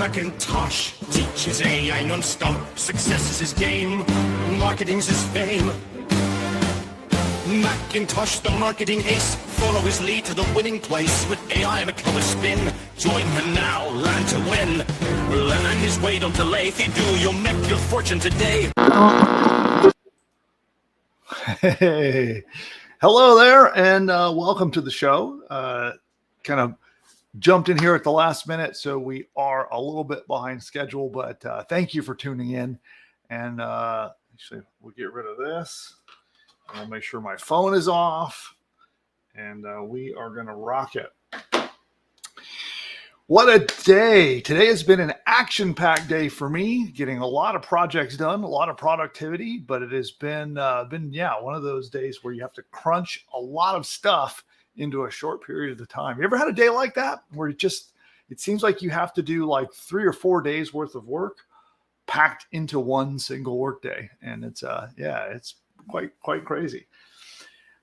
McIntosh teaches AI non-stop. Success is his game, marketing's his fame. McIntosh, the marketing ace, follow his lead to the winning place. With AI and a clever spin, join him now, learn to win. Learn his way, don't delay. If you do, you'll make your fortune today. Hey, hello there, and welcome to the show. Kind of jumped in here at the last minute, so we are a little bit behind schedule, but thank you for tuning in. And actually, we'll get rid of this. I'll make sure my phone is off, and we are going to rock it. What a day. Today has been an action-packed day for me, getting a lot of projects done, a lot of productivity, but it has been one of those days where you have to crunch a lot of stuff into a short period of time. You ever had a day like that where it seems like you have to do like 3 or 4 days worth of work packed into one single work day? And it's quite crazy.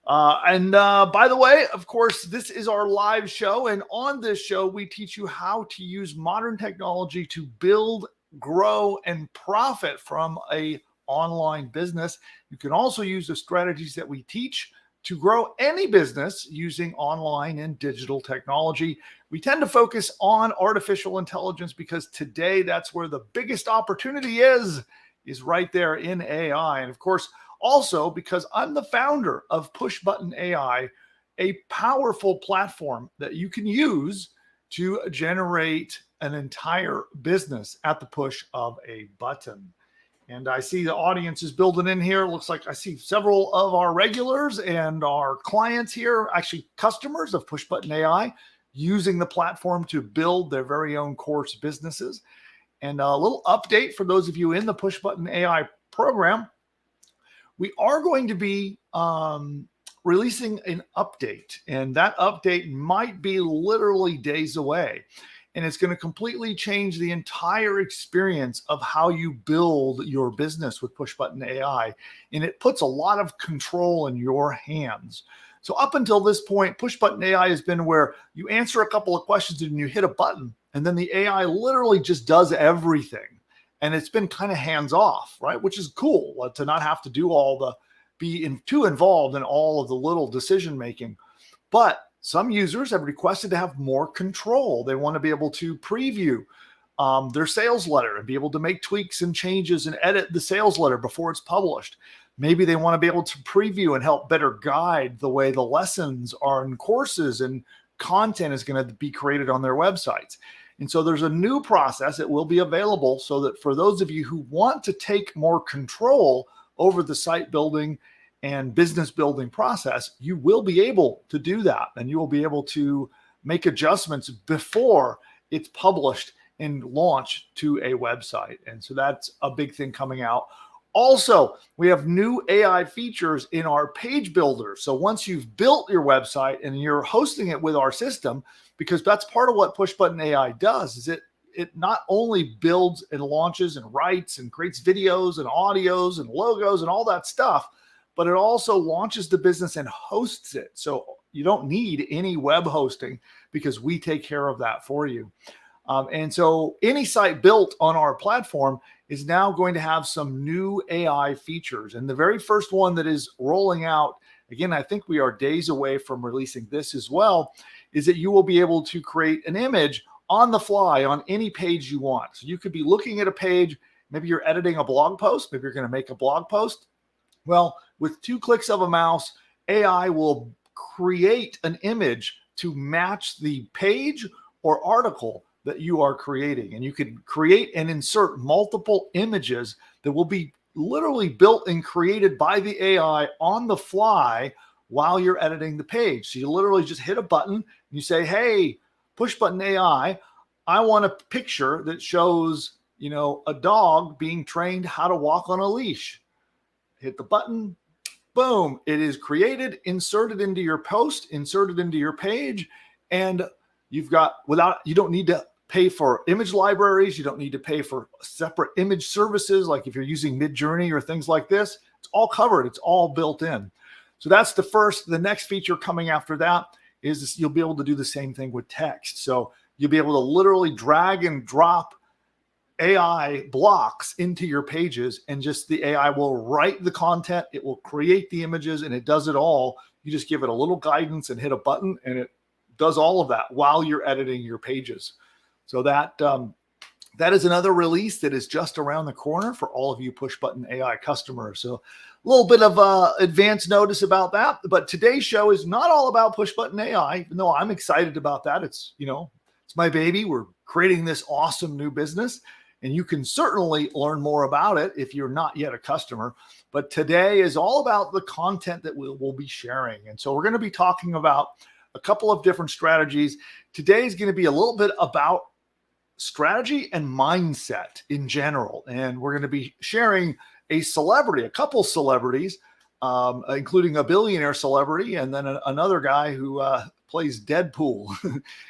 By the way, of course, this is our live show. And on this show, we teach you how to use modern technology to build, grow, and profit from an online business. You can also use the strategies that we teach to grow any business using online and digital technology. We tend to focus on artificial intelligence because today that's where the biggest opportunity is right there in AI. And of course, also because I'm the founder of Push Button AI, a powerful platform that you can use to generate an entire business at the push of a button. And I see the audience is building in here. Looks like I see several of our regulars and our clients here, actually customers of Push Button AI, using the platform to build their very own course businesses. And a little update for those of you in the Push Button AI program. We are going to be releasing an update, and that update might be literally days away. And it's going to completely change the entire experience of how you build your business with Push Button AI. And it puts a lot of control in your hands. So up until this point, Push Button AI has been where you answer a couple of questions and you hit a button, and then the AI literally just does everything. And it's been kind of hands off, right? Which is cool to not have to do too involved in all of the little decision making. But some users have requested to have more control. They want to be able to preview their sales letter and be able to make tweaks and changes and edit the sales letter before it's published. Maybe they want to be able to preview and help better guide the way the lessons are in courses and content is going to be created on their websites. And so there's a new process that will be available so that for those of you who want to take more control over the site building and business building process, you will be able to do that. And you will be able to make adjustments before it's published and launched to a website. And so that's a big thing coming out. Also, we have new AI features in our page builder. So once you've built your website and you're hosting it with our system, because that's part of what Push Button AI does, is it not only builds and launches and writes and creates videos and audios and logos and all that stuff, but it also launches the business and hosts it. So you don't need any web hosting because we take care of that for you. And so any site built on our platform is now going to have some new AI features. And the very first one that is rolling out, again, I think we are days away from releasing this as well, is that you will be able to create an image on the fly on any page you want. So you could be looking at a page, maybe you're editing a blog post, maybe you're going to make a blog post. Well, with 2 clicks of a mouse, AI will create an image to match the page or article that you are creating. And you can create and insert multiple images that will be literally built and created by the AI on the fly while you're editing the page. So you literally just hit a button and you say, hey, Push Button AI, I want a picture that shows, a dog being trained how to walk on a leash. Hit the button, boom, it is created, inserted into your post, inserted into your page, and you don't need to pay for image libraries. You don't need to pay for separate image services. Like if you're using Midjourney or things like this, it's all covered. It's all built in. So that's the first. The next feature coming after that is you'll be able to do the same thing with text. So You'll be able to literally drag and drop AI blocks into your pages, and just the AI will write the content, it will create the images, and it does it all. You just give it a little guidance and hit a button, and it does all of that while you're editing your pages. So that is another release that is just around the corner for all of you push button AI customers. So a little bit of advance notice about that. But today's show is not all about push button AI, even though I'm excited about that. It's my baby. We're creating this awesome new business, and you can certainly learn more about it if you're not yet a customer. But today is all about the content that we'll be sharing. And so we're going to be talking about a couple of different strategies. Today is going to be a little bit about strategy and mindset in general. And we're going to be sharing a couple celebrities, including a billionaire celebrity, and then another guy who plays Deadpool.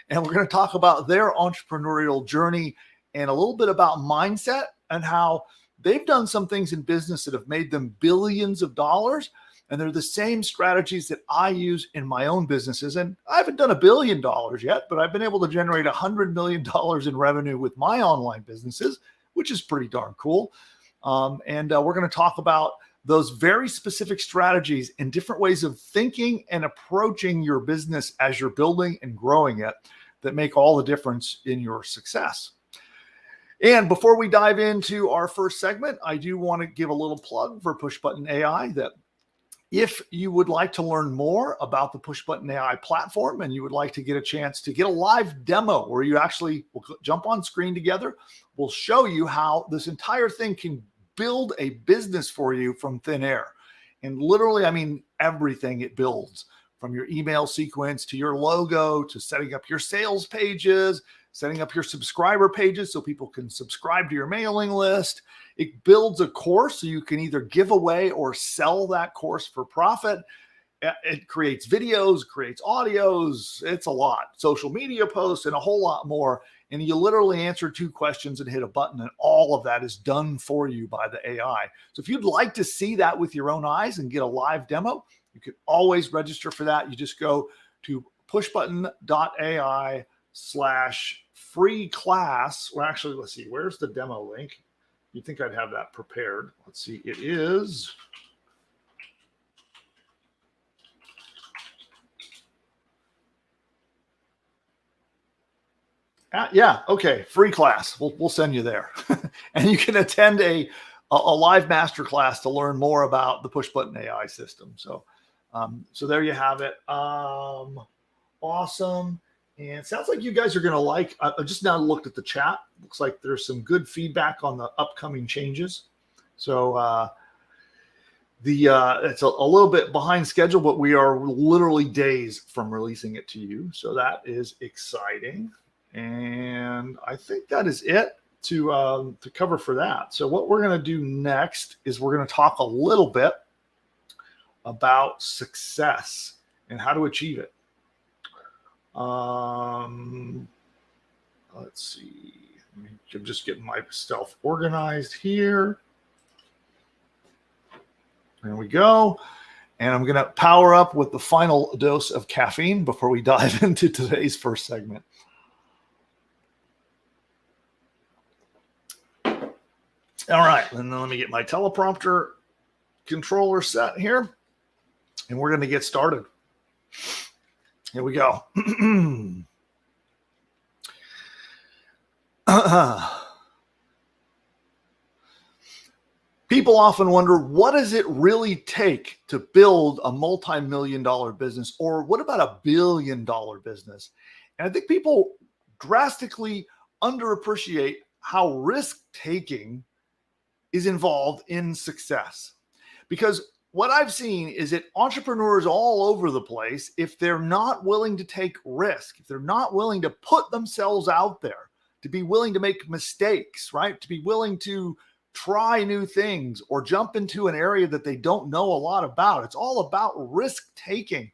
And we're going to talk about their entrepreneurial journey and a little bit about mindset and how they've done some things in business that have made them billions of dollars. And they're the same strategies that I use in my own businesses. And I haven't done $1 billion yet, but I've been able to generate $100 million in revenue with my online businesses, which is pretty darn cool. And we're going to talk about those very specific strategies and different ways of thinking and approaching your business as you're building and growing it that make all the difference in your success. And before we dive into our first segment, I do want to give a little plug for Push Button AI that if you would like to learn more about the Push Button AI platform and you would like to get a chance to get a live demo where you actually will jump on screen together, we'll show you how this entire thing can build a business for you from thin air. And literally, I mean, everything it builds, from your email sequence to your logo to setting up your sales pages, setting up your subscriber pages so people can subscribe to your mailing list. It builds a course so you can either give away or sell that course for profit. It creates videos, creates audios. It's a lot. Social media posts and a whole lot more. And you literally answer 2 questions and hit a button, and all of that is done for you by the AI. So if you'd like to see that with your own eyes and get a live demo, you can always register for that. You just go to pushbutton.ai/free class. Well, actually, let's see, where's the demo link? You'd think I'd have that prepared. Let's see, it is. Yeah, okay, free class. We'll send you there. And you can attend a live masterclass to learn more about the Push Button AI system. So there you have it. Awesome. And it sounds like you guys are going to like, I just now looked at the chat. Looks like there's some good feedback on the upcoming changes. So it's a little bit behind schedule, but we are literally days from releasing it to you. So that is exciting. And I think that is it to cover for that. So what we're going to do next is we're going to talk a little bit about success and how to achieve it. Let's see. I'm just getting myself organized here. There we go. And I'm going to power up with the final dose of caffeine before we dive into today's first segment. All right, and then let me get my teleprompter controller set here, and we're going to get started. Here we go. People often wonder, what does it really take to build a multi-million-dollar business, or what about a billion-dollar business? And I think people drastically underappreciate how risk-taking is involved in success. Because what I've seen is that entrepreneurs all over the place, if they're not willing to take risk, if they're not willing to put themselves out there, to be willing to make mistakes, right? To be willing to try new things or jump into an area that they don't know a lot about. It's all about risk taking.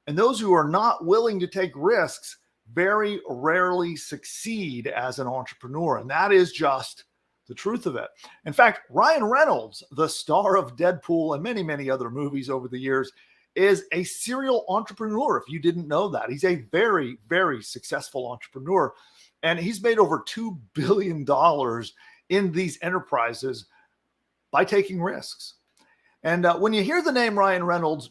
And those who are not willing to take risks very rarely succeed as an entrepreneur. And that is just the truth of it. In fact, Ryan Reynolds, the star of Deadpool and many, many other movies over the years, is a serial entrepreneur. If you didn't know that, he's a very, very successful entrepreneur. And he's made over $2 billion in these enterprises by taking risks. And when you hear the name Ryan Reynolds,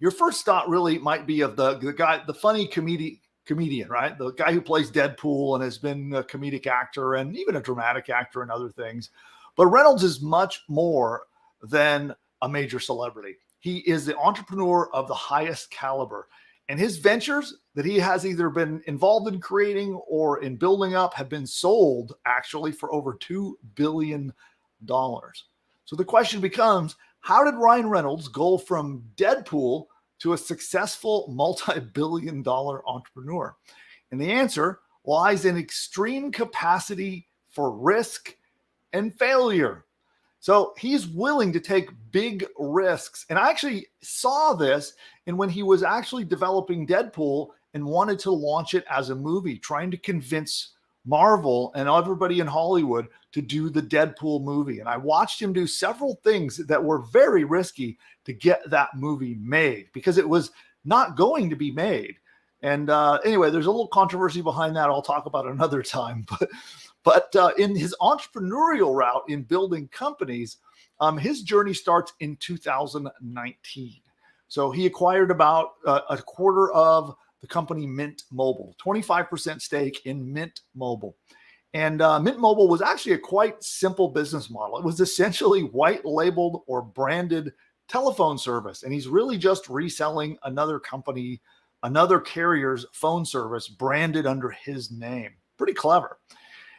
your first thought really might be of the guy, the funny comedian, right? The guy who plays Deadpool and has been a comedic actor and even a dramatic actor and other things. But Reynolds is much more than a major celebrity. He is the entrepreneur of the highest caliber. And his ventures that he has either been involved in creating or in building up have been sold actually for over $2 billion. So the question becomes, how did Ryan Reynolds go from Deadpool to a successful multi-billion-dollar entrepreneur? And the answer lies in extreme capacity for risk and failure. So he's willing to take big risks. And I actually saw this in when he was actually developing Deadpool and wanted to launch it as a movie, trying to convince Marvel and everybody in Hollywood to do the Deadpool movie. And I watched him do several things that were very risky to get that movie made because it was not going to be made. And anyway, there's a little controversy behind that I'll talk about another time. But in his entrepreneurial route in building companies, his journey starts in 2019. So he acquired about a quarter of the company Mint Mobile, 25% stake in Mint Mobile. And Mint Mobile was actually a quite simple business model. It was essentially white labeled or branded telephone service. And he's really just reselling another company, another carrier's phone service branded under his name. Pretty clever.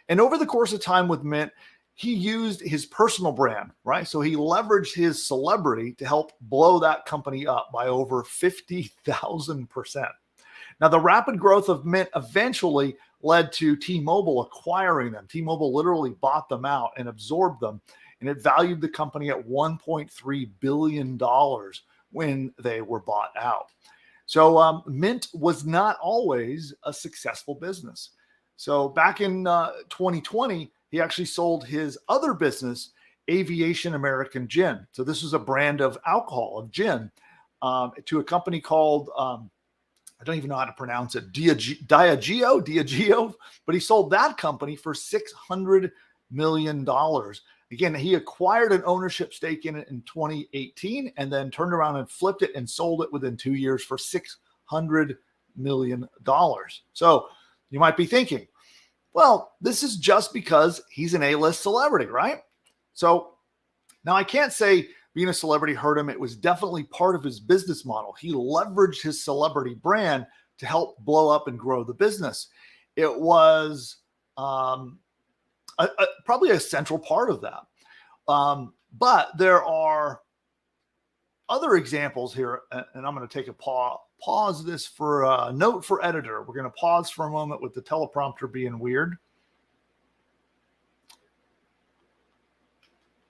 And over the course of time with Mint, he used his personal brand, right? So he leveraged his celebrity to help blow that company up by over 50,000%. Now, the rapid growth of Mint eventually led to T-Mobile acquiring them. T-Mobile literally bought them out and absorbed them, and it valued the company at $1.3 billion when they were bought out. So Mint was not always a successful business. So back in 2020, he actually sold his other business, Aviation American Gin. So this was a brand of alcohol, of gin, to a company called, I don't even know how to pronounce it, Diageo, but he sold that company for $600 million. Again, he acquired an ownership stake in it in 2018 and then turned around and flipped it and sold it within 2 years for $600 million. So you might be thinking, well, this is just because he's an A-list celebrity, right? So now I can't say being a celebrity hurt him. It was definitely part of his business model. He leveraged his celebrity brand to help blow up and grow the business. It was probably a central part of that. But there are other examples here, and I'm going to take a pause this for a note for editor. We're going to pause for a moment with the teleprompter being weird.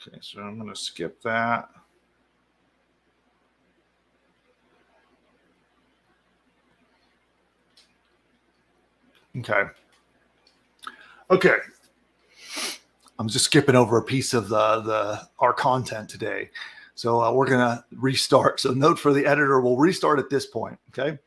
Okay, so I'm going to skip that. Okay. I'm just skipping over a piece of our content today. So we're going to restart. So note for the editor, we'll restart at this point. Okay.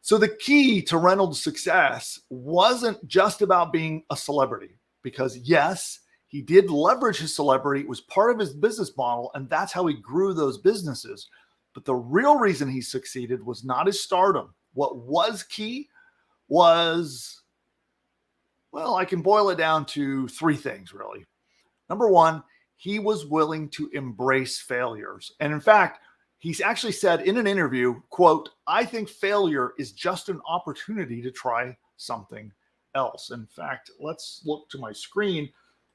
So the key to Reynolds' success wasn't just about being a celebrity, because yes, he did leverage his celebrity. It was part of his business model, and that's how he grew those businesses. But the real reason he succeeded was not his stardom. What was key was, well, I can boil it down to three things, really. Number one, he was willing to embrace failures. And in fact, he's actually said in an interview, quote, "I think failure is just an opportunity to try something else." In fact, let's look to my screen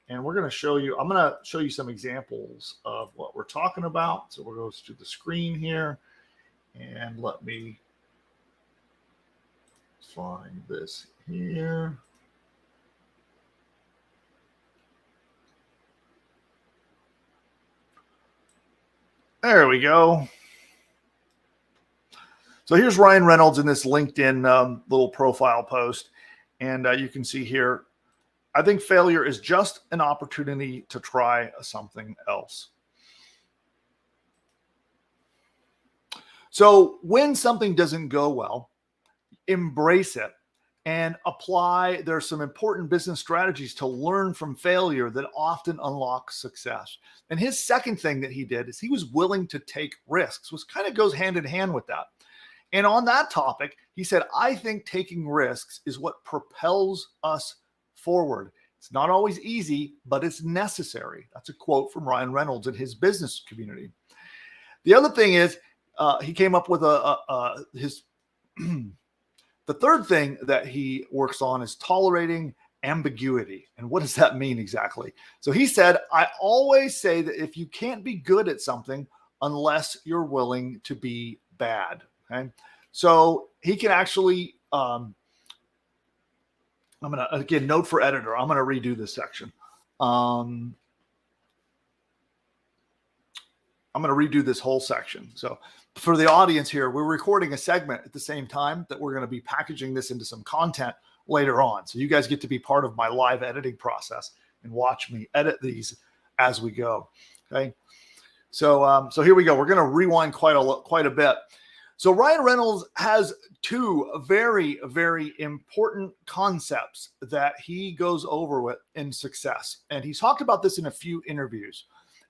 and we're going to show you, I'm going to show you some examples of what we're talking about. So we'll go to the screen here and let me find this here. There we go. So here's Ryan Reynolds in this LinkedIn little profile post. And you can see here, I think failure is just an opportunity to try something else. So when something doesn't go well, embrace it and apply. There's some important business strategies to learn from failure that often unlock success. And his second thing that he did is he was willing to take risks, which kind of goes hand in hand with that. And on that topic, he said, I think taking risks is what propels us forward. It's not always easy, but it's necessary. That's a quote from Ryan Reynolds in his business community. The other thing is he came up with his the third thing that he works on is tolerating ambiguity. And what does that mean exactly? So he said, I always say that if you can't be good at something unless you're willing to be bad. Okay. So he can actually, I'm going to, again, note for editor, I'm going to redo this section. I'm going to redo this whole section. So for the audience here, we're recording a segment at the same time that we're going to be packaging this into some content later on. So you guys get to be part of my live editing process and watch me edit these as we go. Okay. So here we go. We're going to rewind quite a bit. So Ryan Reynolds has two very, very important concepts that he goes over with in success. And he's talked about this in a few interviews.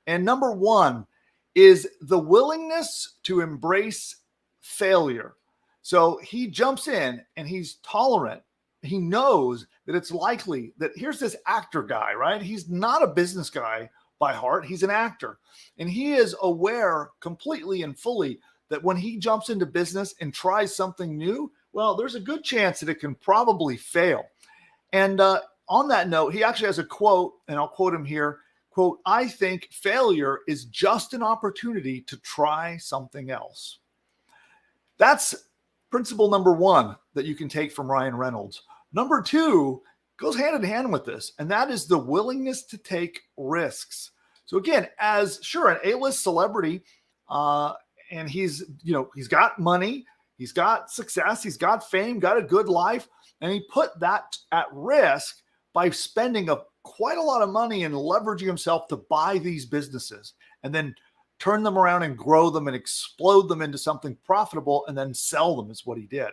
And number one is the willingness to embrace failure. So he jumps in and he's tolerant. He knows that it's likely that here's this actor guy, right? He's not a business guy by heart. He's an actor. And he is aware completely and fully that when he jumps into business and tries something new, well, there's a good chance that it can probably fail. And on that note, he actually has a quote, and I'll quote him here. Quote, I think failure is just an opportunity to try something else. That's principle number one that you can take from Ryan Reynolds. Number two goes hand in hand with this, and that is the willingness to take risks. So again, as sure, an A-list celebrity, and he's got money, he's got success, he's got fame, got a good life, and he put that at risk by spending quite a lot of money and leveraging himself to buy these businesses and then turn them around and grow them and explode them into something profitable and then sell them is what he did.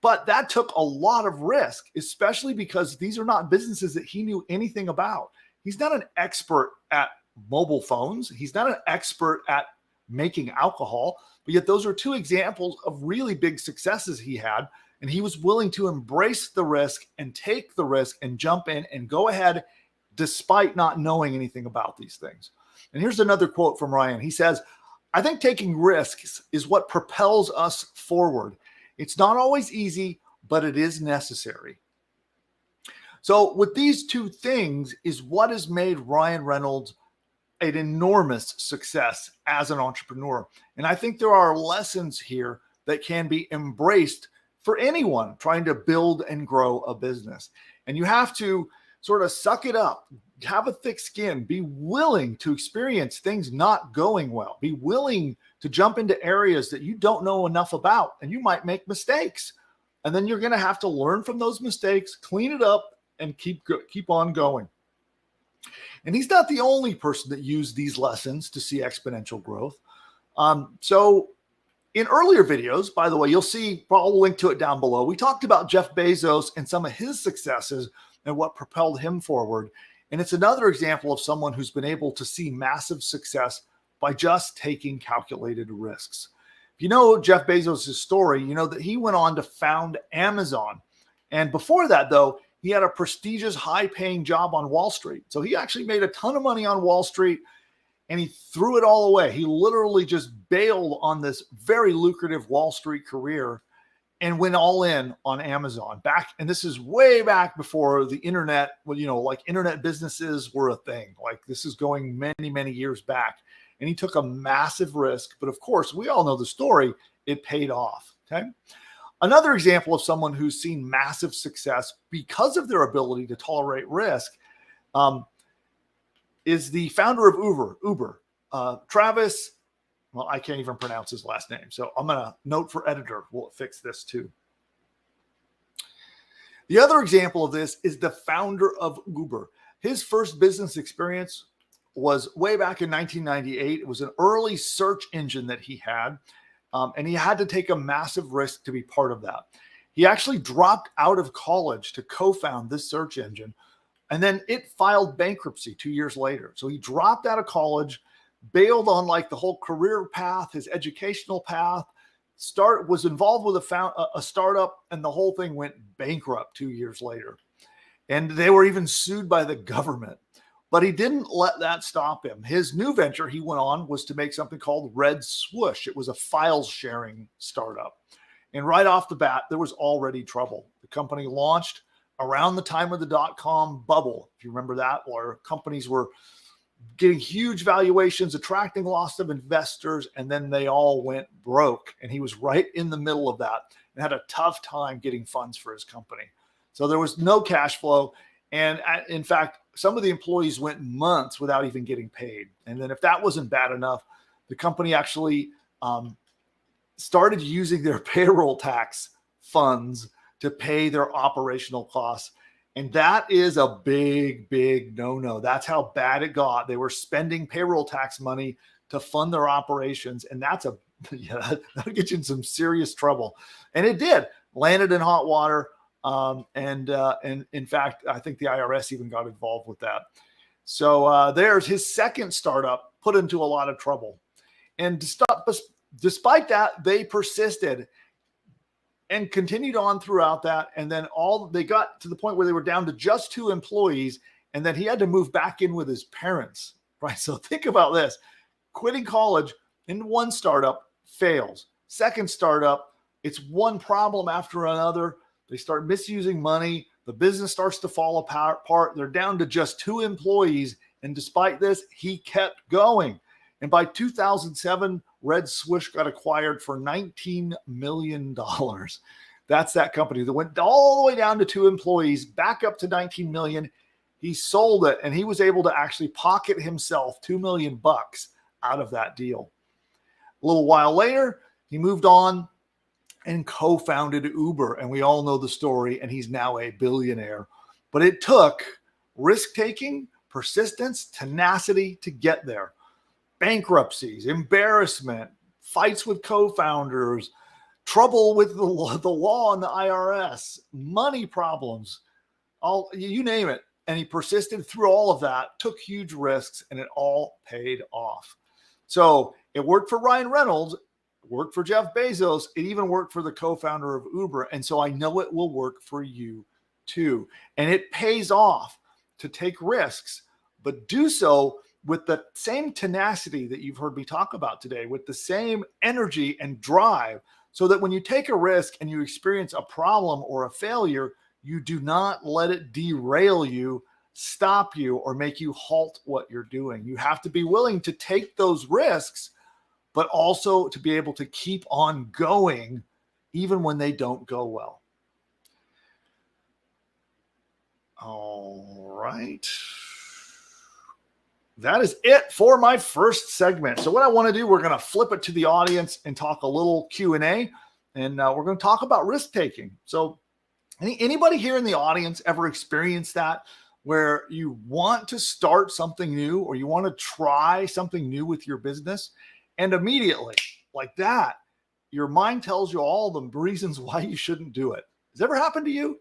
But that took a lot of risk, especially because these are not businesses that he knew anything about. He's not an expert at mobile phones. He's not an expert at making alcohol, but yet those are two examples of really big successes he had. And he was willing to embrace the risk and take the risk and jump in and go ahead despite not knowing anything about these things. And here's another quote from Ryan. He says, I think taking risks is what propels us forward. It's not always easy, but it is necessary. So with these two things is what has made Ryan Reynolds an enormous success as an entrepreneur. And I think there are lessons here that can be embraced for anyone trying to build and grow a business. And you have to sort of suck it up, have a thick skin, be willing to experience things not going well, be willing to jump into areas that you don't know enough about, and you might make mistakes. And then you're going to have to learn from those mistakes, clean it up, and keep on going. And he's not the only person that used these lessons to see exponential growth. So in earlier videos, by the way, you'll see, I'll link to it down below. We talked about Jeff Bezos and some of his successes and what propelled him forward. And it's another example of someone who's been able to see massive success by just taking calculated risks. If you know Jeff Bezos' story, you know that he went on to found Amazon. And before that, though, he had a prestigious, high-paying job on Wall Street. So he actually made a ton of money on Wall Street, and he threw it all away. He literally just bailed on this very lucrative Wall Street career and went all in on Amazon. And this is way back before the internet, like internet businesses were a thing. Like this is going many, many years back. And he took a massive risk. But of course, we all know the story. It paid off. Okay. Another example of someone who's seen massive success because of their ability to tolerate risk is the founder of Uber, Travis. Well, I can't even pronounce his last name. So I'm going to note for editor. We'll fix this too. The other example of this is the founder of Uber. His first business experience was way back in 1998. It was an early search engine that he had. and he had to take a massive risk to be part of that. He actually dropped out of college to co-found this search engine, and then it filed bankruptcy 2 years later. So he dropped out of college, bailed on like the whole career path, his educational path, was involved with a startup, and the whole thing went bankrupt 2 years later. And they were even sued by the government. But he didn't let that stop him. His new venture he went on was to make something called Red Swoosh. It was a file sharing startup. And right off the bat, there was already trouble. The company launched around the time of the dot-com bubble, if you remember that, where companies were getting huge valuations, attracting lots of investors, and then they all went broke. And he was right in the middle of that and had a tough time getting funds for his company. So there was no cash flow. And in fact, some of the employees went months without even getting paid. And then if that wasn't bad enough, the company actually started using their payroll tax funds to pay their operational costs. And that is a big, big no-no. That's how bad it got. They were spending payroll tax money to fund their operations. And that'll get you in some serious trouble. And it did. Landed in hot water. And in fact, I think the IRS even got involved with that. So there's his second startup put into a lot of trouble. And despite that, they persisted and continued on throughout that. And then they got to the point where they were down to just 2 employees. And then he had to move back in with his parents, right? So think about this. Quitting college in one startup fails. Second startup, it's one problem after another. They start misusing money. The business starts to fall apart. They're down to just 2 employees. And despite this, he kept going. And by 2007, Red Swoosh got acquired for $19 million. That's that company that went all the way down to 2 employees, back up to 19 million. He sold it, and he was able to actually pocket himself $2 million out of that deal. A little while later, he moved on and co-founded Uber. And we all know the story, and he's now a billionaire. But it took risk-taking, persistence, tenacity to get there. Bankruptcies, embarrassment, fights with co-founders, trouble with the law and the IRS, money problems, you name it. And he persisted through all of that, took huge risks, and it all paid off. So it worked for Ryan Reynolds, it worked for Jeff Bezos, it even worked for the co-founder of Uber. And so I know it will work for you too. And it pays off to take risks, but do so with the same tenacity that you've heard me talk about today, with the same energy and drive, so that when you take a risk and you experience a problem or a failure, you do not let it derail you, stop you, or make you halt what you're doing. You have to be willing to take those risks, but also to be able to keep on going even when they don't go well. All right. That is it for my first segment. So what I want to do, we're going to flip it to the audience and talk a little Q&A, and we're going to talk about risk-taking. So anybody here in the audience ever experienced that, where you want to start something new or you want to try something new with your business, and immediately, like that, your mind tells you all the reasons why you shouldn't do it? Has it ever happened to you?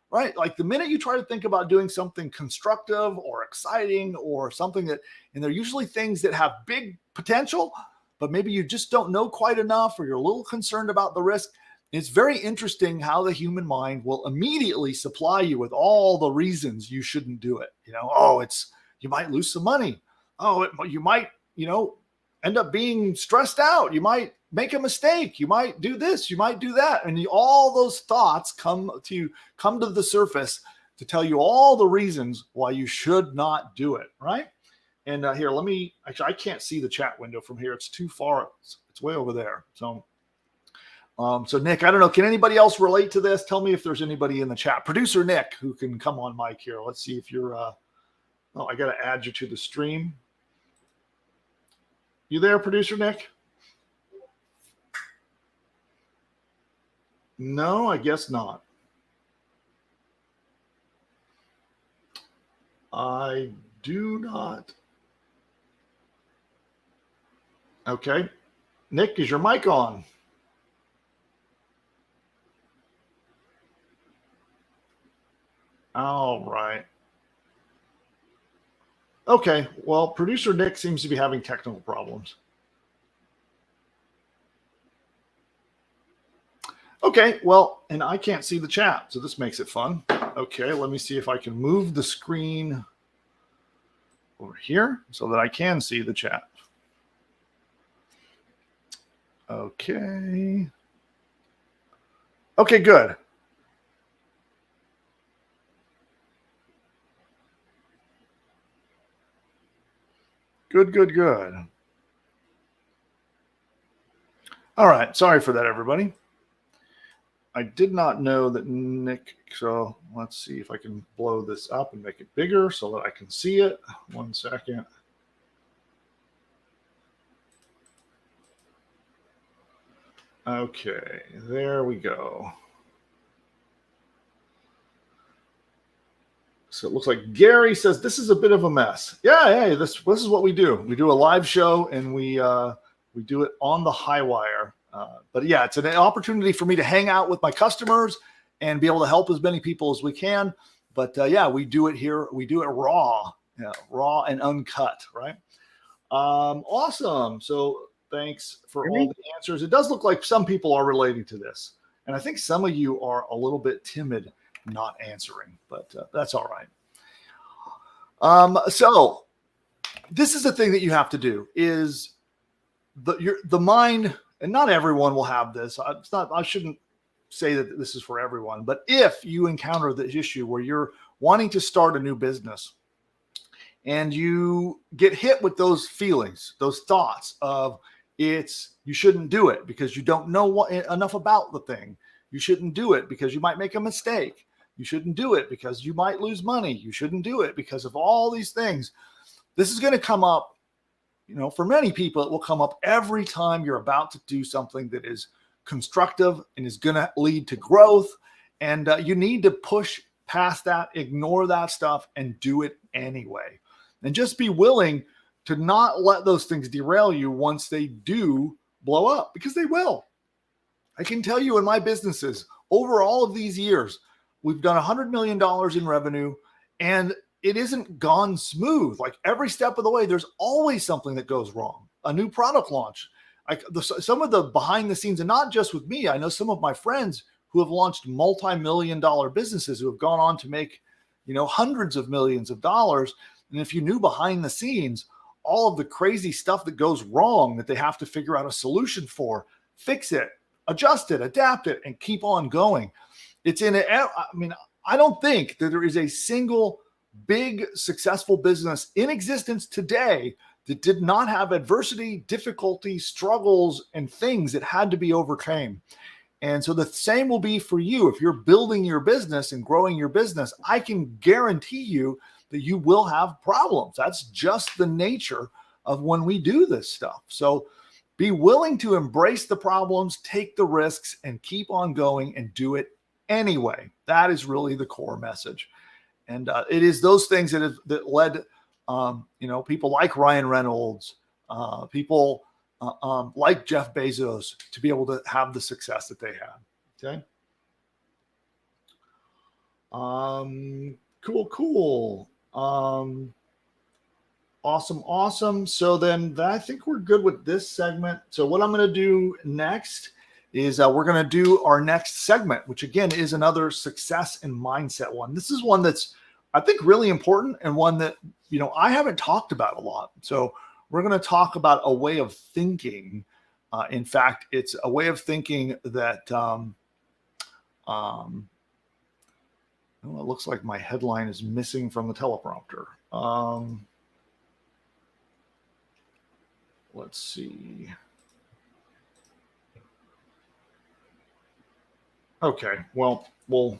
Right? Like the minute you try to think about doing something constructive or exciting or something that, and they're usually things that have big potential, but maybe you just don't know quite enough, or you're a little concerned about the risk. It's very interesting how the human mind will immediately supply you with all the reasons you shouldn't do it. You might lose some money. You might, end up being stressed out. You might make a mistake. You might do this. You might do that. And all those thoughts come to the surface to tell you all the reasons why you should not do it. Right. And here, I can't see the chat window from here. It's too far. It's way over there. So Nick, I don't know. Can anybody else relate to this? Tell me if there's anybody in the chat. Producer Nick, who can come on mic here. Let's see if you're, I got to add you to the stream. You there, Producer Nick? No, I guess not. I do not. Okay. Nick, is your mic on? All right. Okay, well, producer Nick seems to be having technical problems. Okay, well, and I can't see the chat, so this makes it fun. Okay, let me see if I can move the screen over here so that I can see the chat. Okay. Okay, good. Good. All right, sorry for that, everybody. I did not know that Nick, so let's see if I can blow this up and make it bigger so that I can see it. 1 second. Okay, there we go. So it looks like Gary says this is a bit of a mess. Yeah, this is what we do. We do a live show and we do it on the high wire. But yeah, it's an opportunity for me to hang out with my customers and be able to help as many people as we can. But yeah, we do it here. We do it raw, raw and uncut, right? Awesome. So thanks for all the answers. It does look like some people are relating to this. And I think some of you are a little bit timid not answering, but that's all right. So this is the thing that you have to do is the mind, and not everyone will have this. I shouldn't say that this is for everyone, but if you encounter this issue where you're wanting to start a new business and you get hit with those feelings, those thoughts of you shouldn't do it because you don't know enough about the thing. You shouldn't do it because you might make a mistake. You shouldn't do it because you might lose money. You shouldn't do it because of all these things. This is going to come up, for many people, it will come up every time you're about to do something that is constructive and is going to lead to growth. And you need to push past that, ignore that stuff, and do it anyway. And just be willing to not let those things derail you once they do blow up, because they will. I can tell you in my businesses, over all of these years, we've done $100 million in revenue, and it isn't gone smooth. Like every step of the way, there's always something that goes wrong. A new product launch. Some of the behind the scenes, and not just with me, I know some of my friends who have launched multi-million-dollar businesses who have gone on to make, hundreds of millions of dollars. And if you knew behind the scenes, all of the crazy stuff that goes wrong that they have to figure out a solution for, fix it, adjust it, adapt it, and keep on going. I don't think that there is a single big successful business in existence today that did not have adversity, difficulty, struggles, and things that had to be overcome. And so the same will be for you. If you're building your business and growing your business, I can guarantee you that you will have problems. That's just the nature of when we do this stuff. So be willing to embrace the problems, take the risks, and keep on going and do it anyway. That is really the core message. And it is those things that led, people like Ryan Reynolds, people like Jeff Bezos to be able to have the success that they had. Okay. Cool. Awesome. So then I think we're good with this segment. So what I'm going to do next is we're going to do our next segment, which again is another success and mindset one. This is one that's, I think, really important, and one that, I haven't talked about a lot. So we're going to talk about a way of thinking. In fact, it's a way of thinking that, it looks like my headline is missing from the teleprompter. Let's see. Okay, well, we'll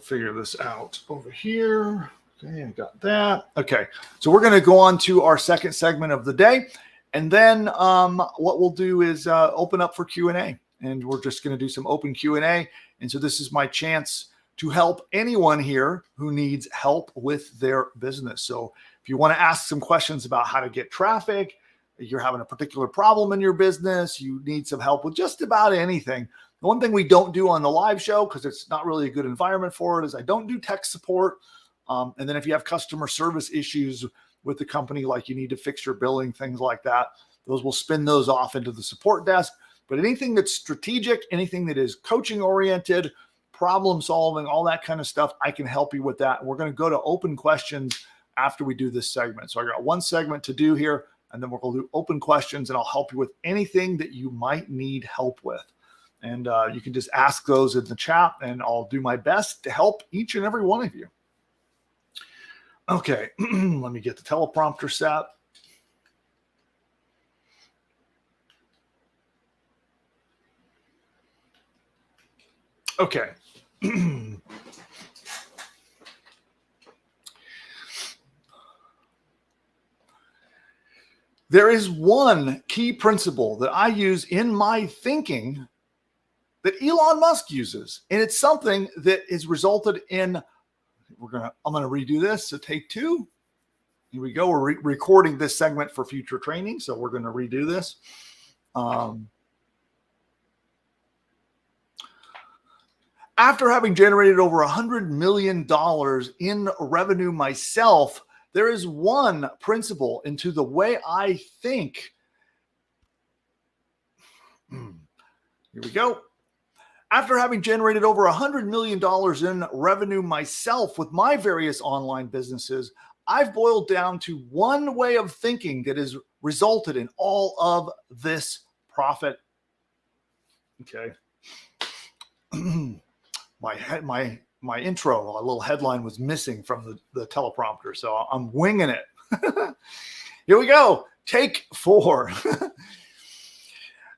figure this out over here. Okay, I got that. Okay, so we're going to go on to our second segment of the day. And then what we'll do is open up for Q&A. And we're just going to do some open Q&A. And so this is my chance to help anyone here who needs help with their business. So if you want to ask some questions about how to get traffic, you're having a particular problem in your business, you need some help with just about anything, The one thing we don't do on the live show, because it's not really a good environment for it, is I don't do tech support. And then if you have customer service issues with the company, like you need to fix your billing, things like that, those will spin those off into the support desk. But anything that's strategic, anything that is coaching oriented, problem solving, all that kind of stuff, I can help you with that. And we're going to go to open questions after we do this segment. So I got one segment to do here, and then we're going to do open questions, and I'll help you with anything that you might need help with. And you can just ask those in the chat, and I'll do my best to help each and every one of you. Okay, let me get the teleprompter set. Okay. There is one key principle that I use in my thinking that Elon Musk uses, and it's something that has resulted in, I'm going to redo this. So take two. Here we go. We're recording this segment for future training, so we're going to redo this. After having generated over $100 million in revenue myself, there is one principle into the way I think. Here we go. After having generated over $100 million in revenue myself with my various online businesses, I've boiled down to one way of thinking that has resulted in all of this profit. Okay. My intro, a little headline was missing from the teleprompter, so I'm winging it. Here we go. Take 4.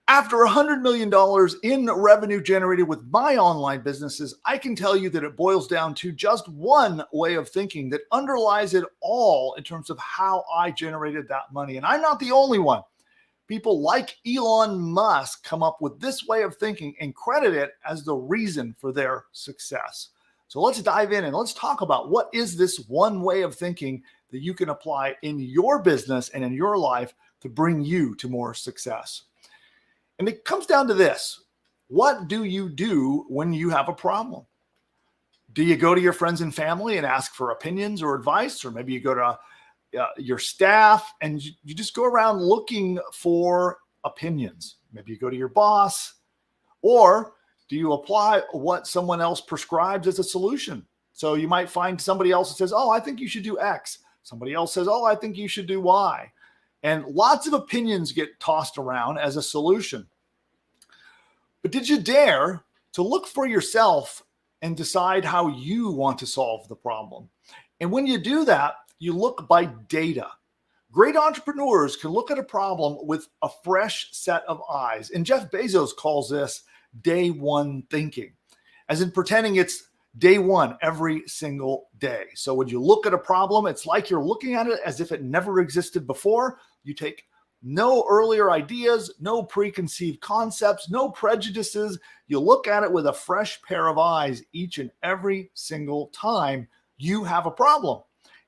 After $100 million in revenue generated with my online businesses, I can tell you that it boils down to just one way of thinking that underlies it all in terms of how I generated that money. And I'm not the only one. People like Elon Musk come up with this way of thinking and credit it as the reason for their success. So let's dive in and let's talk about what is this one way of thinking that you can apply in your business and in your life to bring you to more success. And it comes down to this. What do you do when you have a problem? Do you go to your friends and family and ask for opinions or advice? Or maybe you go to your staff and you just go around looking for opinions. Maybe you go to your boss. Or do you apply what someone else prescribes as a solution? So you might find somebody else that says, oh, I think you should do X. Somebody else says, oh, I think you should do Y. And lots of opinions get tossed around as a solution. But did you dare to look for yourself and decide how you want to solve the problem? And when you do that, you look by data. Great entrepreneurs can look at a problem with a fresh set of eyes. And Jeff Bezos calls this day one thinking, as in pretending it's day one every single day. So when you look at a problem, it's like you're looking at it as if it never existed before. You take no earlier ideas, no preconceived concepts, no prejudices. You look at it with a fresh pair of eyes each and every single time you have a problem.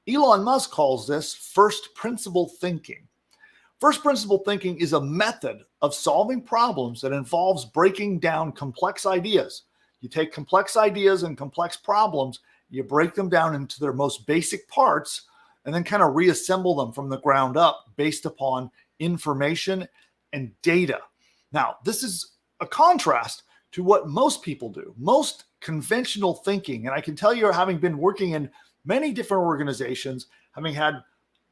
Elon Musk calls this first principle thinking. First principle thinking is a method of solving problems that involves breaking down complex ideas. You take complex ideas and complex problems, you break them down into their most basic parts, and then kind of reassemble them from the ground up based upon information and data. Now, this is a contrast to what most people do, most conventional thinking. And I can tell you, having been working in many different organizations, having had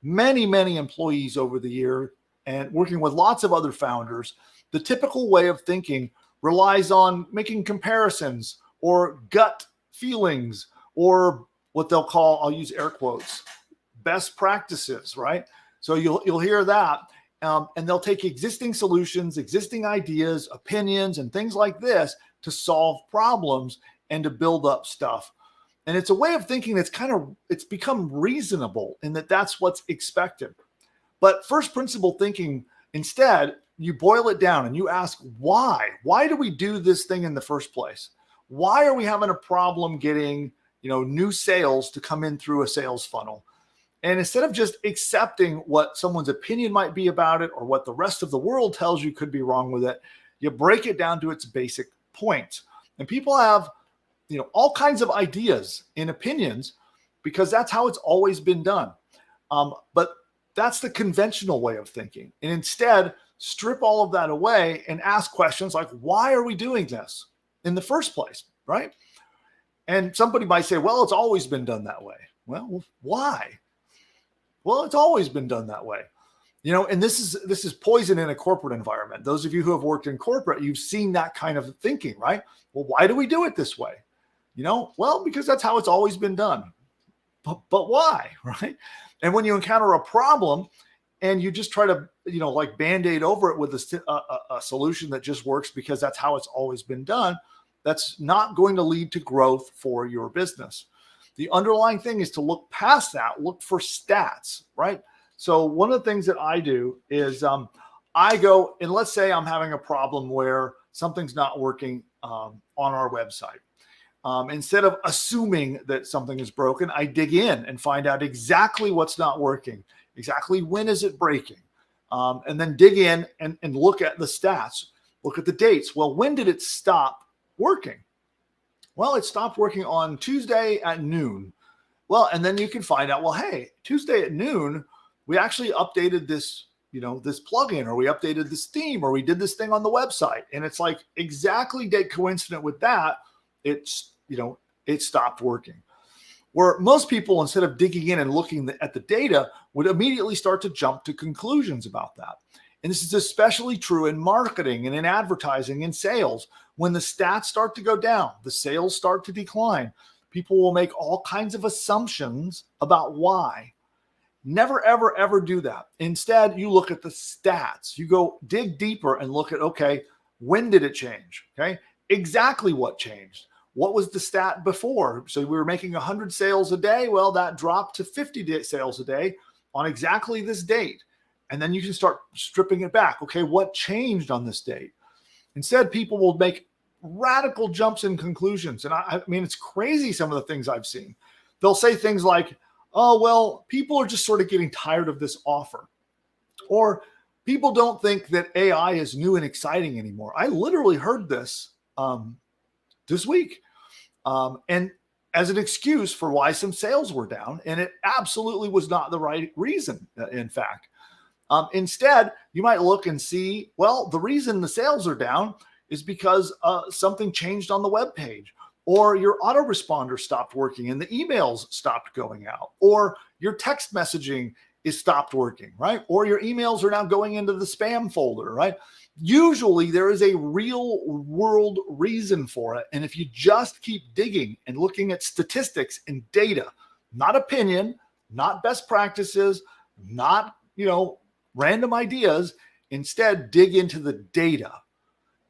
many, many employees over the year and working with lots of other founders, the typical way of thinking relies on making comparisons or gut feelings or what they'll call, I'll use air quotes, best practices, right? So you'll hear that. And they'll take existing solutions, existing ideas, opinions, and things like this to solve problems and to build up stuff. And it's a way of thinking that's it's become reasonable in that that's what's expected. But first principle thinking, instead, you boil it down and you ask why. Why do we do this thing in the first place? Why are we having a problem getting, new sales to come in through a sales funnel? And instead of just accepting what someone's opinion might be about it or what the rest of the world tells you could be wrong with it, you break it down to its basic points. And people have, all kinds of ideas and opinions because that's how it's always been done. But that's the conventional way of thinking. And instead, strip all of that away and ask questions like, why are we doing this in the first place, right? And somebody might say, well, it's always been done that way. Well, why? Well, it's always been done that way. And this is poison in a corporate environment. Those of you who have worked in corporate, you've seen that kind of thinking, right? Well, why do we do it this way? Well, because that's how it's always been done. But why, right? And when you encounter a problem and you just try to, like Band-Aid over it with a solution that just works because that's how it's always been done, that's not going to lead to growth for your business. The underlying thing is to look past that, look for stats, right? So one of the things that I do is I go and let's say I'm having a problem where something's not working on our website. Instead of assuming that something is broken, I dig in and find out exactly what's not working, exactly when is it breaking, and then dig in and look at the stats, look at the dates. Well, when did it stop working? Well, it stopped working on Tuesday at noon. Well, and then you can find out, well, hey, Tuesday at noon, we actually updated this, this plugin, or we updated this theme, or we did this thing on the website. And it's like exactly coincident with that. It stopped working. Where most people, instead of digging in and looking at the data, would immediately start to jump to conclusions about that. And this is especially true in marketing and in advertising and sales. When the stats start to go down, the sales start to decline, people will make all kinds of assumptions about why. Never, ever, ever do that. Instead, you look at the stats. You go dig deeper and look at, okay, when did it change? Okay, exactly what changed. What was the stat before? So we were making 100 sales a day. Well, that dropped to 50 sales a day on exactly this date. And then you can start stripping it back. Okay, what changed on this date? Instead, people will make radical jumps in conclusions. And I mean, it's crazy some of the things I've seen. They'll say things like, oh, well, people are just sort of getting tired of this offer. Or people don't think that AI is new and exciting anymore. I literally heard this this week. And as an excuse for why some sales were down. And it absolutely was not the right reason, in fact. Instead, you might look and see, well, the reason the sales are down is because something changed on the web page, or your autoresponder stopped working and the emails stopped going out, or your text messaging is stopped working, right? Or your emails are now going into the spam folder, right? Usually there is a real world reason for it. And if you just keep digging and looking at statistics and data, not opinion, not best practices, not, random ideas, instead dig into the data.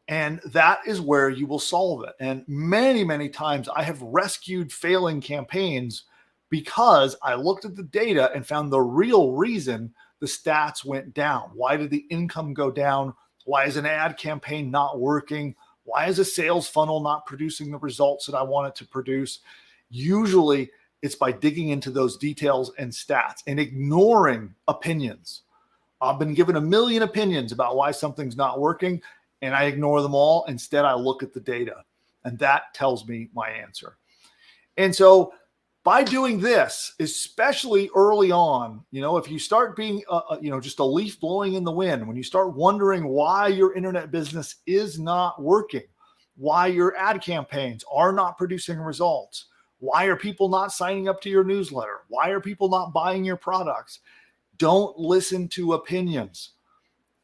And that is where you will solve it. And many, many times I have rescued failing campaigns because I looked at the data and found the real reason the stats went down. Why did the income go down? Why is an ad campaign not working? Why is a sales funnel not producing the results that I want it to produce? Usually it's by digging into those details and stats and ignoring opinions. I've been given a million opinions about why something's not working, and I ignore them all. Instead, I look at the data, and that tells me my answer. And so by doing this, especially early on, if you start being, just a leaf blowing in the wind, when you start wondering why your internet business is not working, why your ad campaigns are not producing results, why are people not signing up to your newsletter, why are people not buying your products, don't listen to opinions.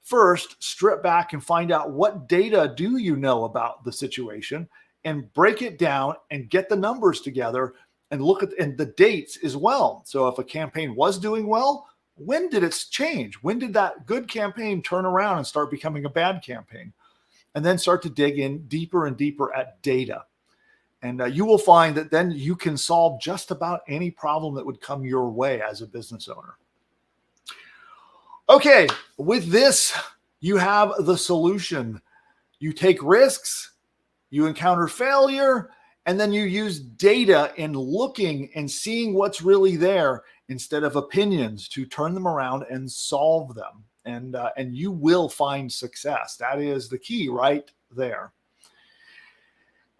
First, strip back and find out what data do you know about the situation and break it down and get the numbers together and look at and the dates as well. So if a campaign was doing well, when did it change? When did that good campaign turn around and start becoming a bad campaign? And then start to dig in deeper and deeper at data. And you will find that then you can solve just about any problem that would come your way as a business owner. Okay, with this, you have the solution. You take risks, you encounter failure, and then you use data in looking and seeing what's really there instead of opinions to turn them around and solve them. And you will find success. That is the key right there.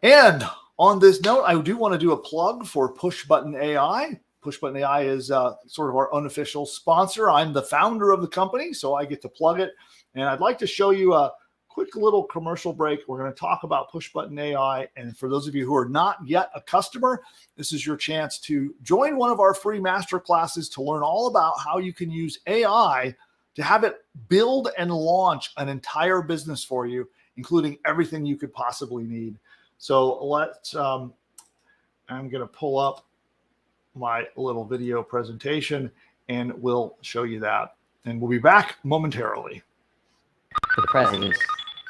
And on this note, I do want to do a plug for Push Button AI. Push Button AI is sort of our unofficial sponsor. I'm the founder of the company, so I get to plug it. And I'd like to show you a quick little commercial break. We're going to talk about Push Button AI. And for those of you who are not yet a customer, this is your chance to join one of our free master classes to learn all about how you can use AI to have it build and launch an entire business for you, including everything you could possibly need. So let's, I'm going to pull up my little video presentation and we'll show you that. And we'll be back momentarily. The presidents,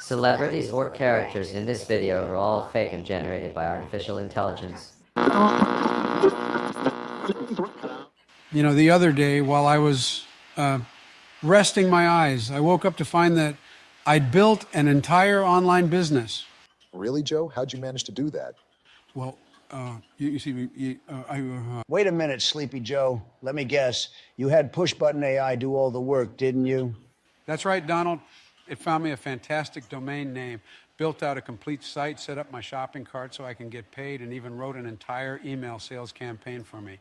celebrities, or characters in this video are all fake and generated by artificial intelligence. You know, the other day while I was resting my eyes, I woke up to find that I'd built an entire online business. Really, Joe? How'd you manage to do that? Well, you see, Wait a minute, Sleepy Joe. Let me guess. You had Push Button AI do all the work, didn't you? that's right, Donald. It found me a fantastic domain name, built out a complete site, set up my shopping cart so I can get paid, and even wrote an entire email sales campaign for me,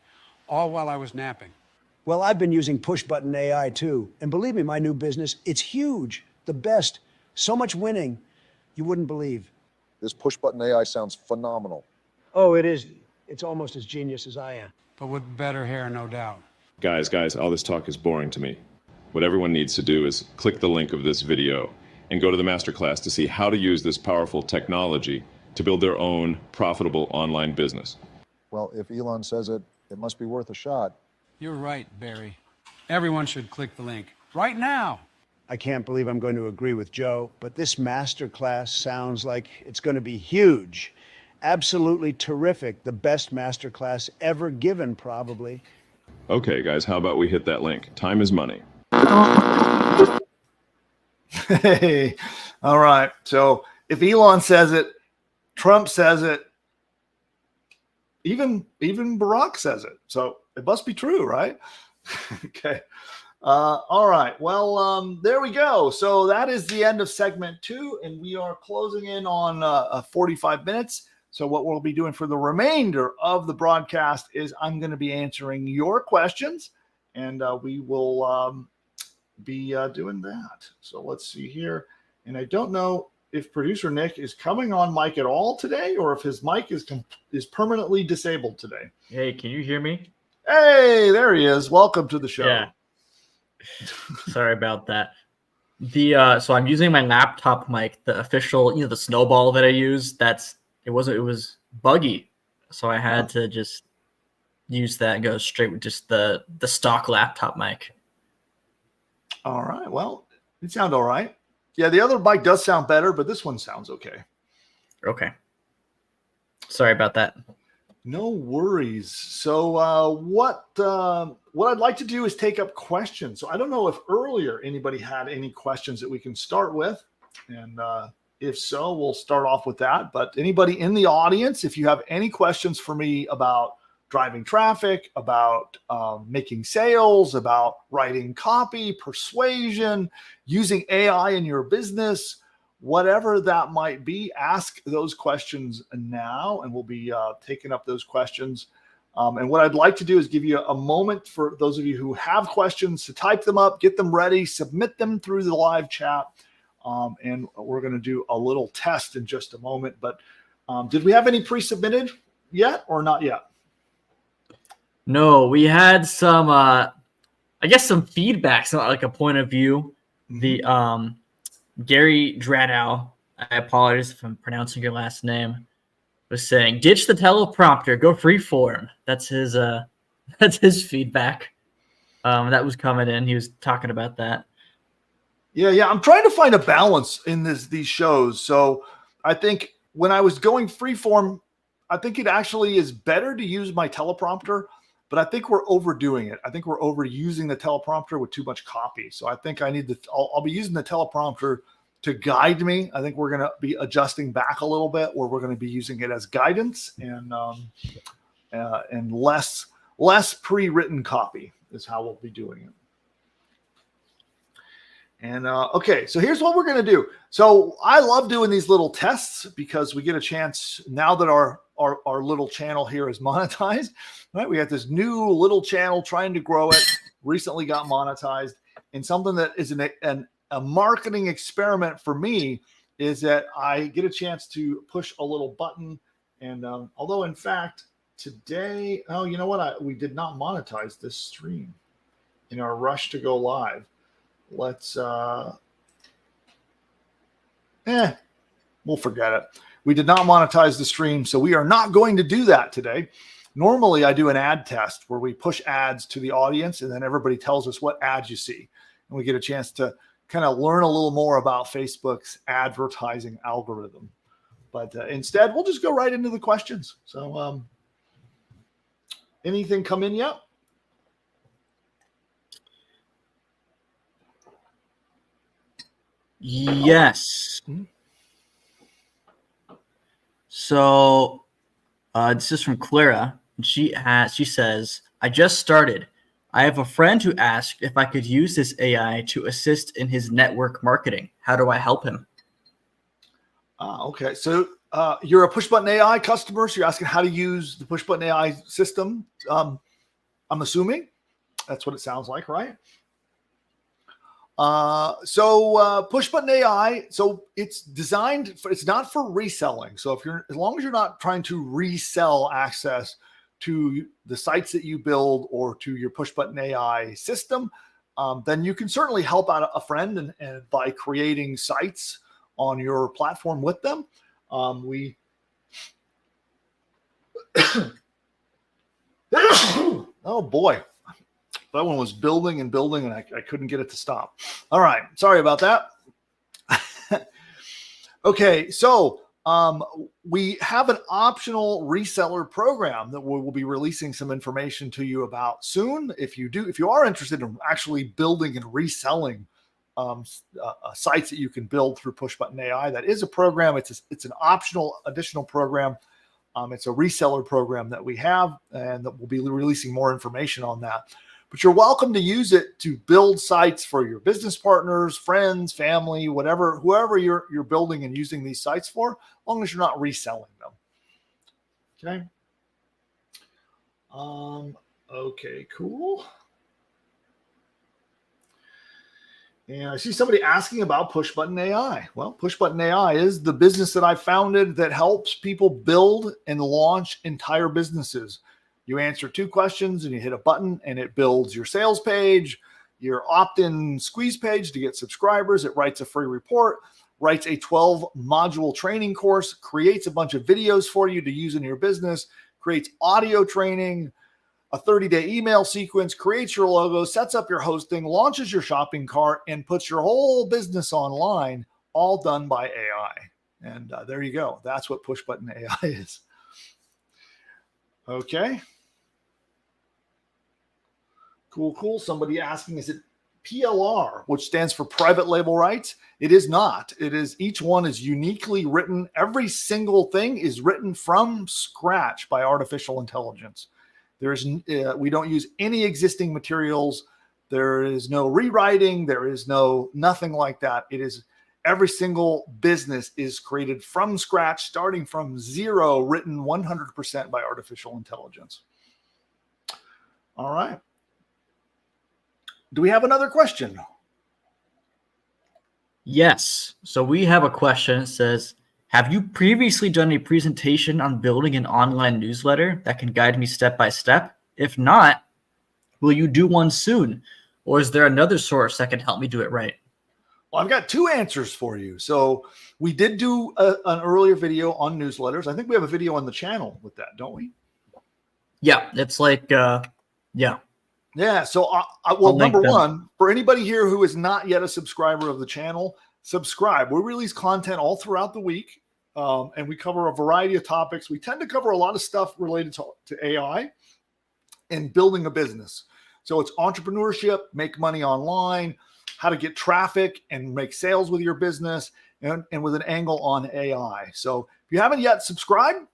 all while I was napping. Well, I've been using Push Button AI too. And believe me, my new business, it's huge. The best. So much winning, you wouldn't believe. This Push Button AI sounds phenomenal. Oh, it is. It's almost as genius as I am. But with better hair, no doubt. Guys, all this talk is boring to me. What everyone needs to do is click the link of this video and go to the masterclass to see how to use this powerful technology to build their own profitable online business. Well, if Elon says it, it must be worth a shot. You're right, Barry. Everyone should click the link right now. I can't believe I'm going to agree with Joe, but this master class sounds like it's going to be huge. Absolutely terrific. The best master class ever given, probably. Okay, guys, how about we hit that link? Time is money. Hey, all right. So if Elon says it, Trump says it, even Barack says it. So it must be true, right? Okay. All right. Well, there we go. So that is the end of segment 2, and we are closing in on 45 minutes. So what we'll be doing for the remainder of the broadcast is I'm going to be answering your questions, and we will be doing that. So let's see here. And I don't know if producer Nick is coming on mic at all today, or if his mic is permanently disabled today. Hey, can you hear me? Hey, there he is. Welcome to the show. Yeah. Sorry about that. So I'm using my laptop mic, the official, the snowball that I use. It was buggy, so I had to just use that and go straight with just the stock laptop mic. All right. Well, it sounds all right. Yeah, the other mic does sound better, but this one sounds okay. Okay. Sorry about that. No worries. So what I'd like to do is take up questions. So I don't know if earlier anybody had any questions that we can start with. And if so, we'll start off with that. But anybody in the audience, if you have any questions for me about driving traffic, about making sales, about writing copy, persuasion, using AI in your business, whatever that might be, ask those questions now, and we'll be taking up those questions. And what I'd like to do is give you a moment for those of you who have questions to type them up, get them ready, submit them through the live chat. And we're going to do a little test in just a moment. But did we have any pre-submitted yet or not yet? No, we had some, I guess some feedback, so like a point of view. The Gary Dranow, I apologize if I'm pronouncing your last name, was saying, ditch the teleprompter, go freeform. That's his feedback. That was coming in. He was talking about that. Yeah. I'm trying to find a balance in these shows. So I think when I was going freeform, I think it actually is better to use my teleprompter, but I think we're overdoing it. I think we're overusing the teleprompter with too much copy. So I think I'll be using the teleprompter to guide me. I think we're going to be adjusting back a little bit, where we're going to be using it as guidance and less pre-written copy is how we'll be doing it. And okay, so here's what we're going to do. So I love doing these little tests because we get a chance now that our little channel here is monetized, right? We got this new little channel trying to grow it, recently got monetized. And something that is a marketing experiment for me is that I get a chance to push a little button. And although in fact today, oh, you know what? We did not monetize this stream in our rush to go live. Let's we'll forget it. We did not monetize the stream, so we are not going to do that today. Normally I do an ad test where we push ads to the audience and then everybody tells us what ads you see, and we get a chance to kind of learn a little more about Facebook's advertising algorithm. But instead we'll just go right into the questions. So anything come in yet? Yes. So this is from Clara. And she says, I just started. I have a friend who asked if I could use this AI to assist in his network marketing. How do I help him? Okay. So you're a push button AI customer. So you're asking how to use the push button AI system. I'm assuming that's what it sounds like, right? Push button AI, so it's designed for, it's not for reselling. So as long as you're not trying to resell access to the sites that you build or to your push button AI system, then you can certainly help out a friend and by creating sites on your platform with them. Oh boy. That one was building and building, and I couldn't get it to stop. All right. Sorry about that. Okay. So we have an optional reseller program that we'll be releasing some information to you about soon. If you are interested in actually building and reselling sites that you can build through push button AI, that is a program. It's an optional additional program. It's a reseller program that we have, and that we'll be releasing more information on that. But you're welcome to use it to build sites for your business partners, friends, family, whoever you're building and using these sites for, as long as you're not reselling them. Okay. Okay, cool. And I see somebody asking about push button AI. Well, push button AI is the business that I founded that helps people build and launch entire businesses. You answer 2 questions and you hit a button and it builds your sales page, your opt-in squeeze page to get subscribers. It writes a free report, writes a 12-module training course, creates a bunch of videos for you to use in your business, creates audio training, a 30-day email sequence, creates your logo, sets up your hosting, launches your shopping cart, and puts your whole business online, all done by AI. And there you go. That's what push button AI is. Okay. Cool. Somebody asking, is it PLR, which stands for private label rights? It is not. It is, each one is uniquely written. Every single thing is written from scratch by artificial intelligence. We don't use any existing materials. There is no rewriting. There is nothing like that. It is, every single business is created from scratch, starting from zero, written 100% by artificial intelligence. All right. Do we have another question? Yes. So we have a question. It says, have you previously done a presentation on building an online newsletter that can guide me step by step? If not, will you do one soon? Or is there another source that can help me do it right? Well, I've got 2 answers for you. So we did do an earlier video on newsletters. I think we have a video on the channel with that, don't we? Yeah, it's like, yeah. Yeah. So, well, number one, for anybody here who is not yet a subscriber of the channel, subscribe. We release content all throughout the week, and we cover a variety of topics. We tend to cover a lot of stuff related to AI and building a business. So it's entrepreneurship, make money online, how to get traffic and make sales with your business, and with an angle on AI. So if you haven't yet subscribed,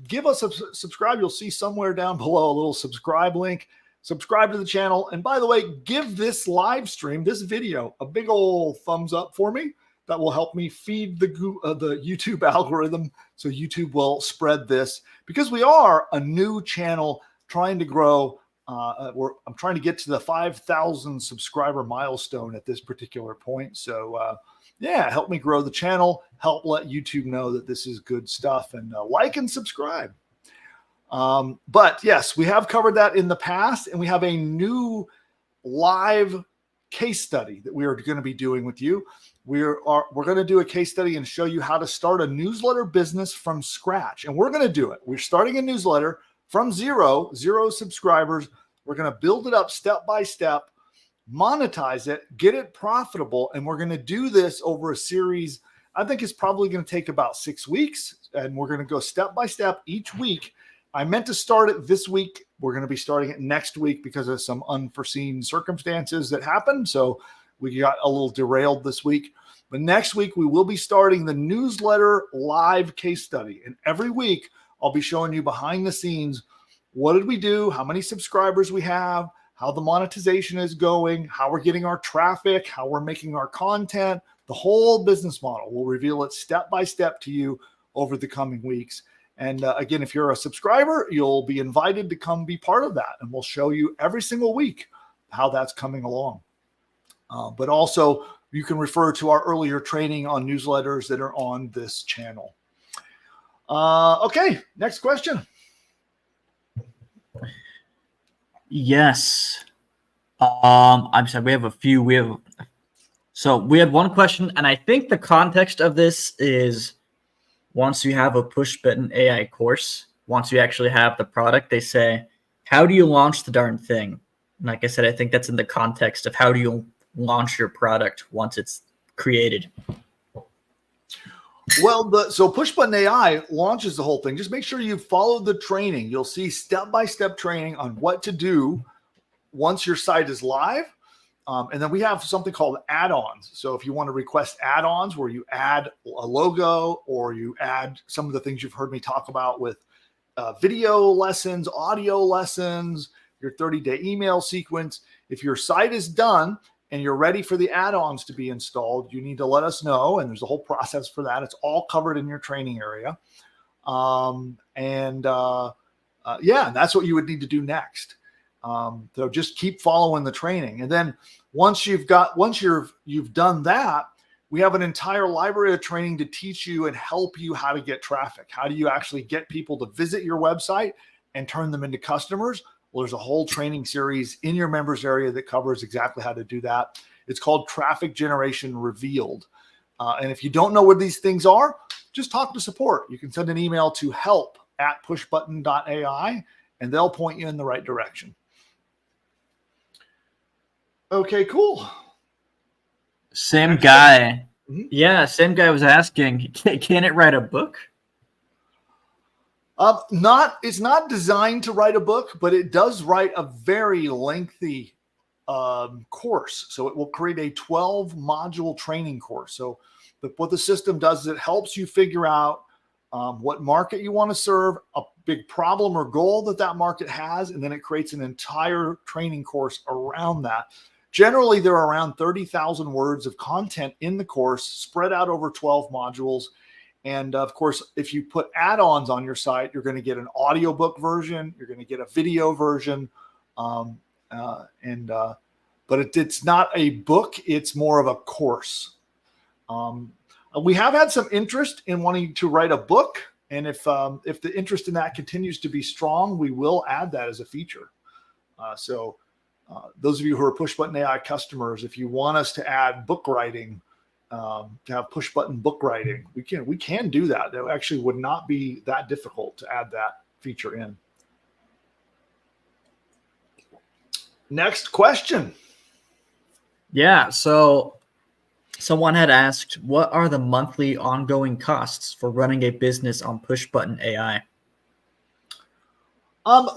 give us a subscribe. You'll see somewhere down below a little subscribe link. subscribe to the channel. And by the way, give this live stream, this video, a big old thumbs up for me. That will help me feed the YouTube algorithm so YouTube will spread this, because we are a new channel trying to grow. I'm trying to get to the 5,000 subscriber milestone at this particular point. So yeah, help me grow the channel, help let YouTube know that this is good stuff, and like and subscribe. But yes, we have covered that in the past, and we have a new live case study that we are going to be doing with you. We're going to do a case study and show you how to start a newsletter business from scratch. And we're going to do it. We're starting a newsletter from zero subscribers. We're going to build it up step by step, monetize it, get it profitable. And we're going to do this over a series. I think it's probably going to take about 6 weeks. And we're going to go step by step each week. I meant to start it this week. We're going to be starting it next week because of some unforeseen circumstances that happened. So we got a little derailed this week. But next week, we will be starting the newsletter live case study. And every week, I'll be showing you behind the scenes, what did we do, how many subscribers we have, how the monetization is going, how we're getting our traffic, how we're making our content, the whole business model. We'll reveal it step by step to you over the coming weeks. And again, if you're a subscriber, you'll be invited to come be part of that. And we'll show you every single week how that's coming along. But also, you can refer to our earlier training on newsletters that are on this channel. Okay, next question. Yes. I'm sorry, we have a few. So we had one question, and I think the context of this is once you have a push button AI course, once you actually have the product, they say, how do you launch the darn thing? And like I said, I think that's in the context of how do you launch your product once it's created. Well, so push button AI launches the whole thing. Just make sure you follow the training. You'll see step-by-step training on what to do once your site is live. And then we have something called add-ons. So if you want to request add-ons where you add a logo or you add some of the things you've heard me talk about with video lessons, audio lessons, your 30-day email sequence. If your site is done and you're ready for the add-ons to be installed, you need to let us know. And there's a whole process for that. It's all covered in your training area. Yeah, that's what you would need to do next. So just keep following the training. And then once you've done that, we have an entire library of training to teach you and help you how to get traffic. How do you actually get people to visit your website and turn them into customers? Well, there's a whole training series in your members area that covers exactly how to do that. It's called Traffic Generation Revealed. And if you don't know what these things are, just talk to support. You can send an email to help@pushbutton.ai and they'll point you in the right direction. Okay, cool. Same guy. Yeah, same guy was asking, can it write a book? It's not designed to write a book, but it does write a very lengthy course. So it will create a 12-module training course. So what the system does is it helps you figure out what market you want to serve, a big problem or goal that market has, and then it creates an entire training course around that. Generally, there are around 30,000 words of content in the course spread out over 12 modules. And of course, if you put add-ons on your site, you're going to get an audiobook version, you're going to get a video version, but it's not a book, it's more of a course. We have had some interest in wanting to write a book, and if the interest in that continues to be strong, we will add that as a feature. Those of you who are push button AI customers, if you want us to add book writing, to have push button book writing, we can do that. That actually would not be that difficult to add that feature in. Next question. Yeah, so someone had asked, what are the monthly ongoing costs for running a business on push button AI?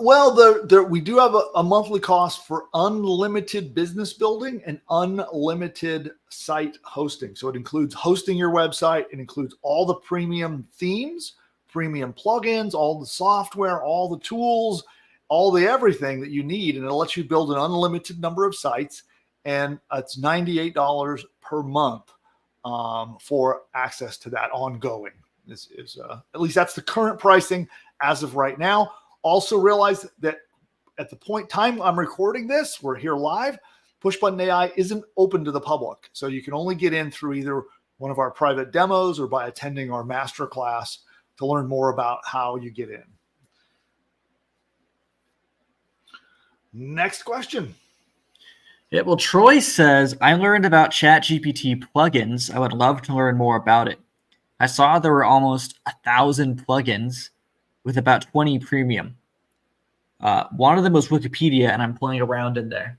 Well, we do have a monthly cost for unlimited business building and unlimited site hosting. So it includes hosting your website. It includes all the premium themes, premium plugins, all the software, all the tools, all the everything that you need, and it'll let you build an unlimited number of sites, and it's $98 per month for access to that ongoing. This is at least that's the current pricing as of right now. Also realize that at the point time I'm recording this, we're here live, Push Button AI isn't open to the public. So you can only get in through either one of our private demos or by attending our masterclass to learn more about how you get in. Next question. Yeah, well, Troy says, I learned about ChatGPT plugins. I would love to learn more about it. I saw there were almost 1,000 plugins with about 20 premium. One of them was Wikipedia, and I'm playing around in there.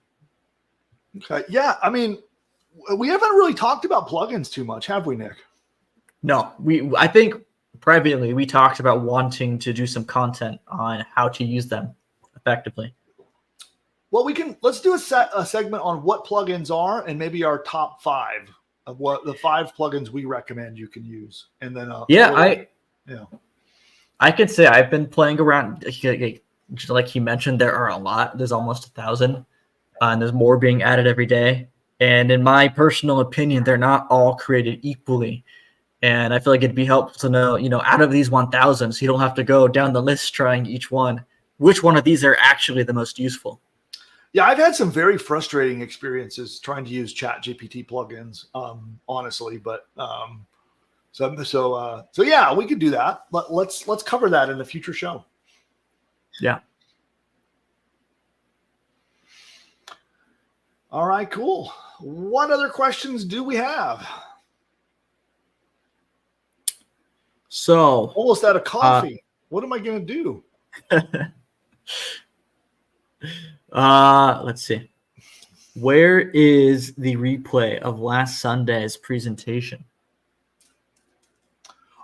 Okay. Yeah. I mean, we haven't really talked about plugins too much, have we, Nick? No, I think privately we talked about wanting to do some content on how to use them effectively. Well, let's do a segment on what plugins are and maybe our top 5 of what the 5 plugins we recommend you can use. And then, I could say I've been playing around. Like he mentioned, there are a lot. There's almost 1,000, and there's more being added every day. And in my personal opinion, they're not all created equally. And I feel like it'd be helpful to know, out of these 1,000, so you don't have to go down the list trying each one, which one of these are actually the most useful. Yeah, I've had some very frustrating experiences trying to use ChatGPT plugins, honestly. But so yeah, we could do that. But let's cover that in a future show. Yeah. All right, cool. What other questions do we have? So almost out of coffee. What am I going to do? Let's see. Where is the replay of last Sunday's presentation?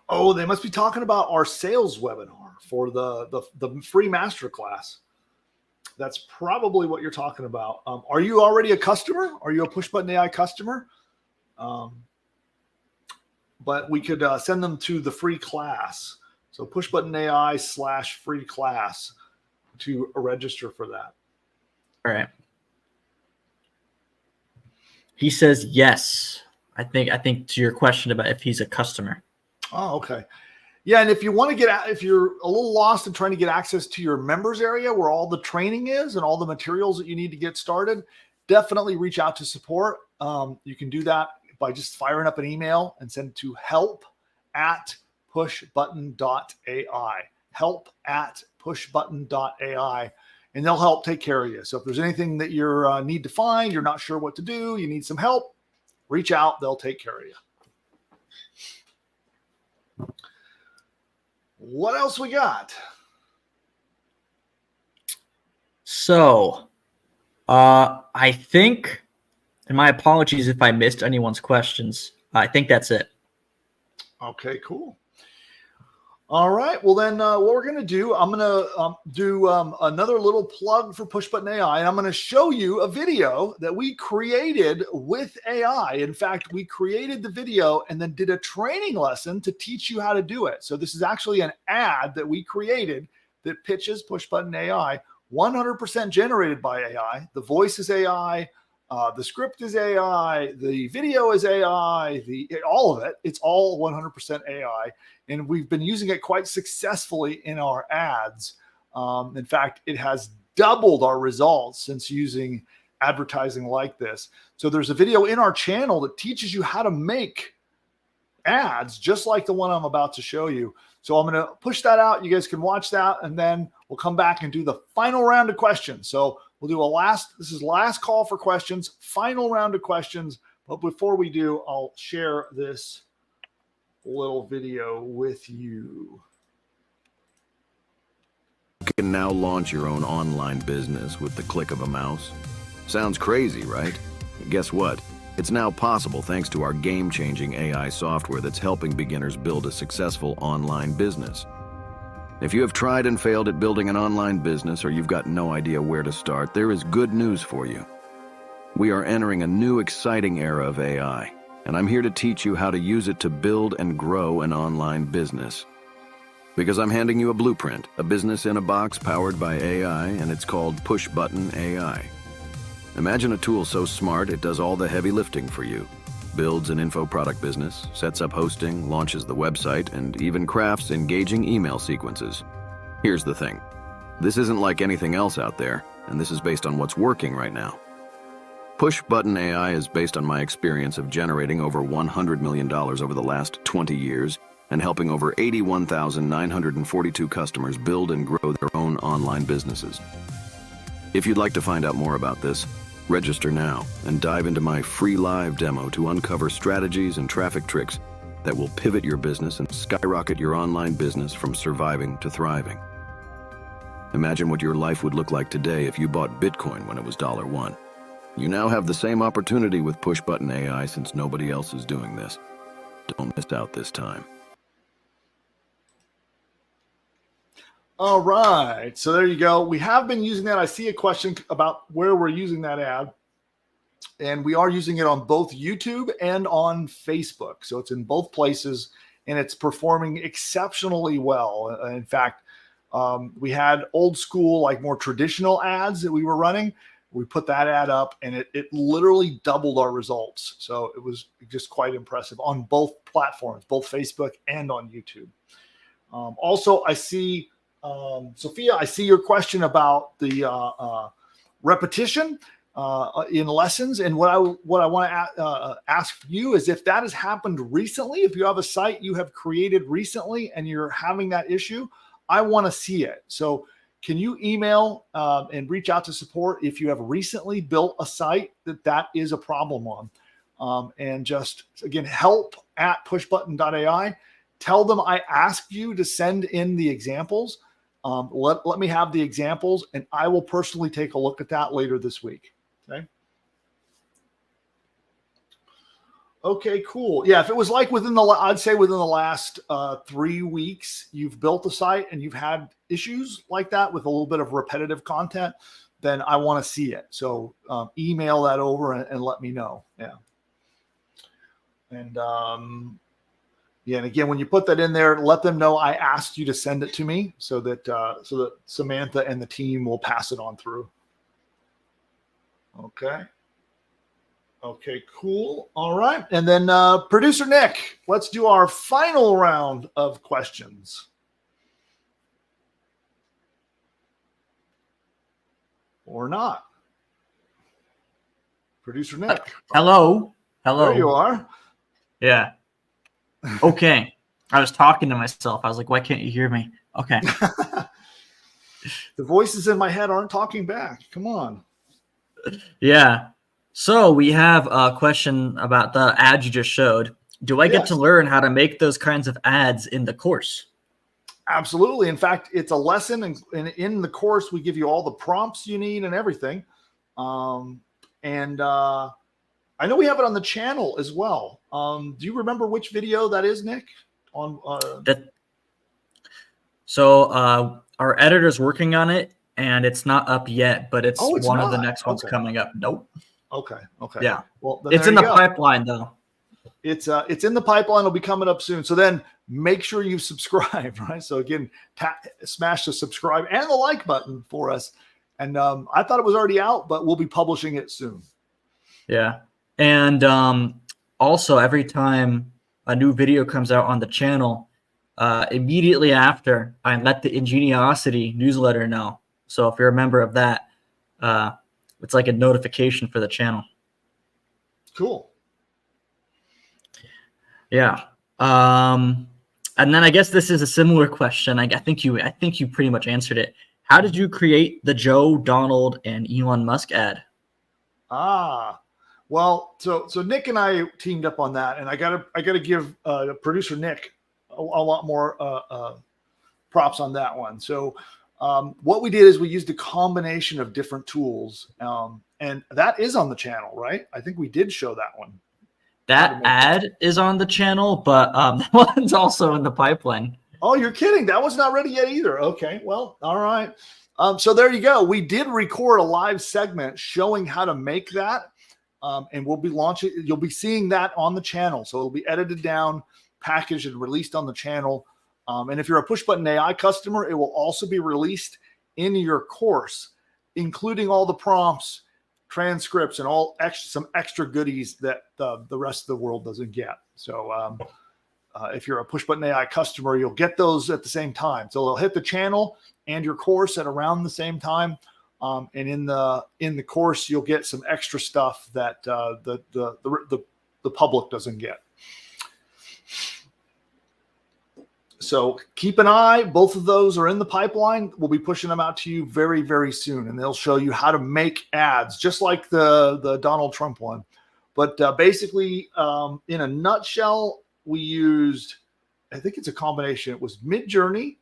Oh, they must be talking about our sales webinar for the free masterclass. That's probably what you're talking about. Are you already a customer? Are you a Push Button AI customer? But we could send them to the free class. So Push Button AI /free class to register for that. All right. He says yes. I think to your question about if he's a customer. Oh, okay. Yeah, and if you want to if you're a little lost and trying to get access to your members area where all the training is and all the materials that you need to get started, definitely reach out to support. You can do that by just firing up an email and send it to help@pushbutton.ai. help@pushbutton.ai. And they'll help take care of you. So if there's anything that you need to find, you're not sure what to do, you need some help, reach out. They'll take care of you. What else we got? So, I think, and my apologies if I missed anyone's questions, I think that's it. Okay, cool. All right. Well, then what we're going to do, I'm going to do another little plug for Push Button AI, and I'm going to show you a video that we created with AI. In fact, we created the video and then did a training lesson to teach you how to do it. So this is actually an ad that we created that pitches Push Button AI, 100% generated by AI. The voice is AI. The script is AI, the video is AI, all of it. It's all 100% AI. And we've been using it quite successfully in our ads. In fact, it has doubled our results since using advertising like this. So there's a video in our channel that teaches you how to make ads just like the one I'm about to show you. So I'm going to push that out. You guys can watch that, and then we'll come back and do the final round of questions. So we'll do this is last call for questions, final round of questions. But before we do, I'll share this little video with you. You can now launch your own online business with the click of a mouse. Sounds crazy, right? Guess what? It's now possible thanks to our game-changing AI software that's helping beginners build a successful online business. If you have tried and failed at building an online business, or you've got no idea where to start, there is good news for you. We are entering a new exciting era of AI, and I'm here to teach you how to use it to build and grow an online business. Because I'm handing you a blueprint, a business in a box powered by AI, and it's called Push Button AI. Imagine a tool so smart it does all the heavy lifting for you. Builds an info product business, sets up hosting, launches the website, and even crafts engaging email sequences. Here's the thing. This isn't like anything else out there, and this is based on what's working right now. Push Button AI is based on my experience of generating over $100 million over the last 20 years and helping over 81,942 customers build and grow their own online businesses. If you'd like to find out more about this, register now and dive into my free live demo to uncover strategies and traffic tricks that will pivot your business and skyrocket your online business from surviving to thriving. Imagine what your life would look like today if you bought Bitcoin when it was $1. You now have the same opportunity with Push Button AI since nobody else is doing this. Don't miss out this time. All right, so there you go. We have been using that. I see a question about where we're using that ad, and we are using it on both YouTube and on Facebook. So it's in both places, and it's performing exceptionally well. In fact, we had old school, like more traditional ads that we were running. We put that ad up, and it literally doubled our results. So it was just quite impressive on both platforms, both Facebook and on YouTube. Also, I see... Sophia, I see your question about the repetition in lessons. And what I want to ask you is if that has happened recently, if you have a site you have created recently and you're having that issue, I want to see it. So can you email and reach out to support if you have recently built a site that is a problem on? And just, again, help@pushbutton.ai. Tell them I asked you to send in the examples. Let me have the examples, and I will personally take a look at that later this week. Okay. Okay, cool. Yeah, if it was like I'd say within the last 3 weeks, you've built a site and you've had issues like that with a little bit of repetitive content, then I want to see it. So email that over and let me know. Yeah. And yeah, and again, when you put that in there, let them know I asked you to send it to me so that Samantha and the team will pass it on through. Okay. Okay, cool. All right. And then Producer Nick, let's do our final round of questions. Or not. Producer Nick. Hello. Hello. There you are. Yeah. Okay. I was talking to myself. I was like, why can't you hear me? Okay. The voices in my head aren't talking back. Come on. Yeah. So we have a question about the ad you just showed. Do I get to learn how to make those kinds of ads in the course? Absolutely. In fact, it's a lesson, and in the course, we give you all the prompts you need and everything. I know we have it on the channel as well. Do you remember which video that is, Nick? So our editor's working on it, and it's not up yet, but it's one of the next ones coming up. Nope. Okay. Okay. Yeah. Well, it's in the pipeline, though. It's in the pipeline. It'll be coming up soon. So then make sure you subscribe, right? So again, smash the subscribe and the like button for us. And I thought it was already out, but we'll be publishing it soon. Yeah. And also, every time a new video comes out on the channel, immediately after, I let the Ingeniosity newsletter know. So if you're a member of that, it's like a notification for the channel. Cool. Yeah. And then I guess this is a similar question. I think you pretty much answered it. How did you create the Joe, Donald, and Elon Musk ad? Well, so Nick and I teamed up on that, and I gotta give producer Nick a lot more props on that one. So what we did is we used a combination of different tools, and that is on the channel, right? I think we did show that one. That ad is on the channel, but that one's also in the pipeline. Oh, you're kidding. That one's not ready yet either. Okay, well, all right. So there you go. We did record a live segment showing how to make that, and we'll be launching. You'll be seeing that on the channel. So it'll be edited down, packaged, and released on the channel And if you're a push button AI customer, it will also be released in your course, including all the prompts, transcripts, and some extra goodies that the rest of the world doesn't get. So if you're a push button AI customer, you'll get those at the same time. So they'll hit the channel and your course at around the same time. And in the course, you'll get some extra stuff that the public doesn't get. So keep an eye. Both of those are in the pipeline. We'll be pushing them out to you very, very soon, and they'll show you how to make ads, just like the Donald Trump one. But basically, in a nutshell, we used, I think it's a combination. It was Midjourney.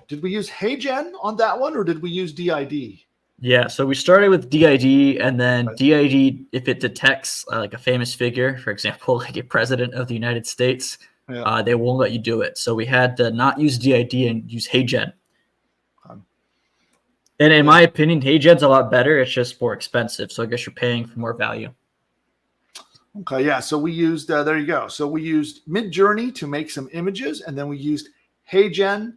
Did we use HeyGen on that one, or did we use DID? Yeah, so we started with DID, and then DID, if it detects like a famous figure, for example, like a president of the United States, they won't let you do it. So we had to not use DID and use HeyGen. And in my opinion, HeyGen's a lot better. It's just more expensive. So I guess you're paying for more value. Okay, yeah. So we used, there you go. So we used Midjourney to make some images, and then we used HeyGen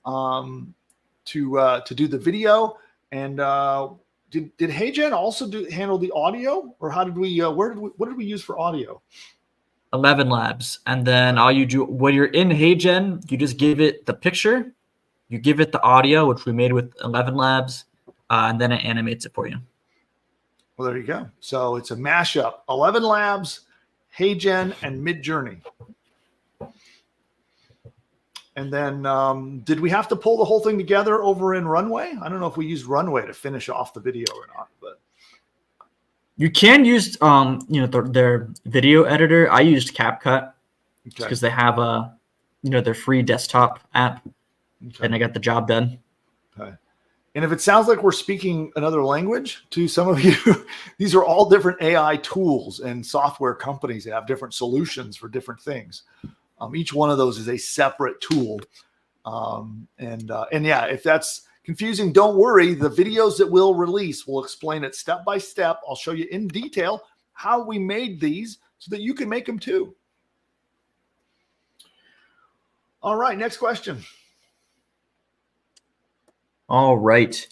to do the video. And did HeyGen also handle the audio, or how did we? What did we use for audio? 11 Labs, and then all you do when you're in HeyGen, you just give it the picture, you give it the audio, which we made with 11 Labs, and then it animates it for you. Well, there you go. So it's a mashup: 11 Labs, HeyGen, and Midjourney. And then did we have to pull the whole thing together over in Runway? I don't know if we used Runway to finish off the video or not, but you can use their video editor. I used CapCut because they have a their free desktop app, and I got the job done. Okay. And if it sounds like we're speaking another language to some of you, these are all different AI tools and software companies that have different solutions for different things. Each one of those is a separate tool. And yeah, if that's confusing, don't worry. The videos that we'll release will explain it step by step. I'll show you in detail how we made these so that you can make them too. All right, next question. All right.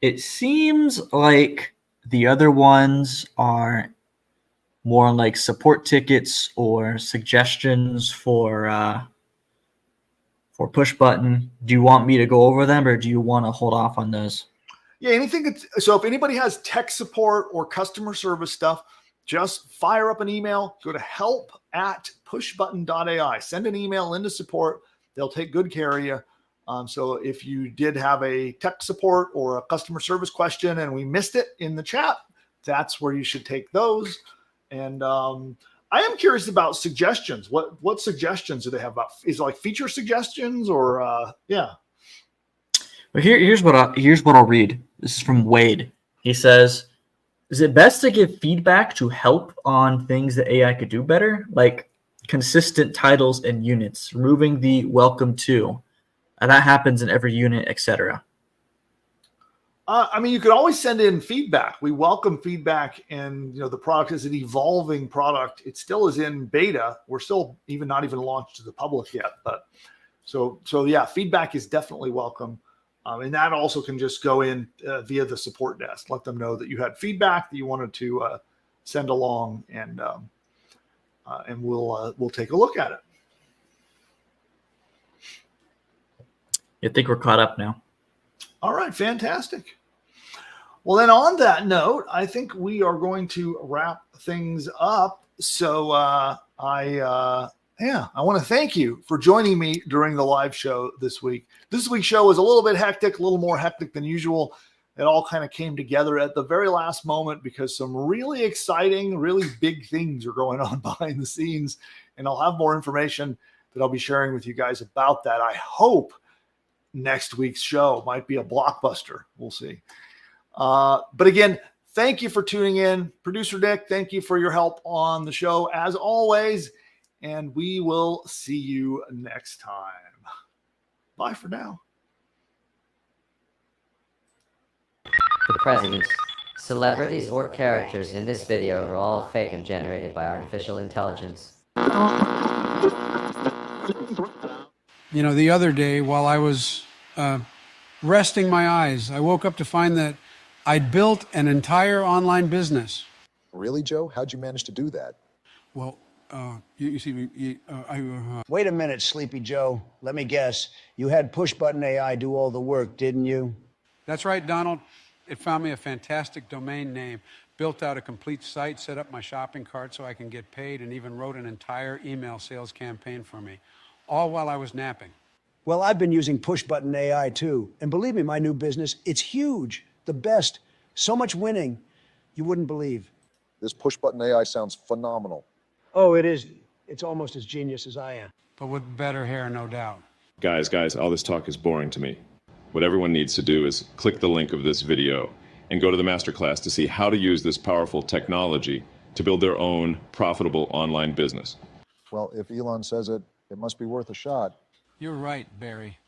It seems like the other ones are more like support tickets or suggestions for push button. Do you want me to go over them, or do you want to hold off on those? Yeah, anything. So if anybody has tech support or customer service stuff, just fire up an email. Go to help@pushbutton.ai. Send an email into support. They'll take good care of you. So if you did have a tech support or a customer service question and we missed it in the chat, that's where you should take those. And I am curious about suggestions. What suggestions do they have about? Is it like feature suggestions or yeah? Well, here's what I'll read. This is from Wade. He says, "Is it best to give feedback to help on things that AI could do better, like consistent titles and units, removing the welcome to, and that happens in every unit, etc." I mean, you could always send in feedback. We welcome feedback, and the product is an evolving product. It still is in beta. We're still not even launched to the public yet. But so yeah, feedback is definitely welcome, and that also can just go in via the support desk. Let them know that you had feedback that you wanted to send along, and we'll take a look at it. I think we're caught up now. All right, fantastic. Well, then on that note, I think we are going to wrap things up. So I want to thank you for joining me during the live show this week. This week's show was a little bit hectic, a little more hectic than usual. It all kind of came together at the very last moment because some really exciting, really big things are going on behind the scenes. And I'll have more information that I'll be sharing with you guys about that. I hope next week's show might be a blockbuster. We'll see. But again, thank you for tuning in. Producer Nick, thank you for your help on the show as always. And we will see you next time. Bye for now. For presidents, celebrities, or characters in this video are all fake and generated by artificial intelligence. You know, the other day while I was resting my eyes, I woke up to find that I'd built an entire online business. Really, Joe? How'd you manage to do that? Well, you see, Wait a minute, Sleepy Joe. Let me guess. You had push-button AI do all the work, didn't you? that's right, Donald. It found me a fantastic domain name, built out a complete site, set up my shopping cart so I can get paid, and even wrote an entire email sales campaign for me, all while I was napping. Well, I've been using push-button AI too. And believe me, my new business, it's huge. The best. So much winning. You wouldn't believe. This push-button AI sounds phenomenal. Oh, it is. It's almost as genius as I am. But with better hair, no doubt. Guys, all this talk is boring to me. What everyone needs to do is click the link of this video and go to the masterclass to see how to use this powerful technology to build their own profitable online business. Well, if Elon says it, it must be worth a shot. You're right, Barry.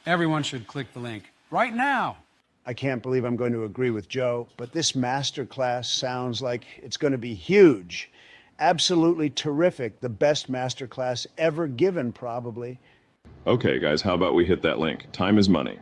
Everyone should click the link right now. I can't believe I'm going to agree with Joe, but this masterclass sounds like it's going to be huge. Absolutely terrific. The best masterclass ever given, probably. Okay, guys, how about we hit that link? Time is money.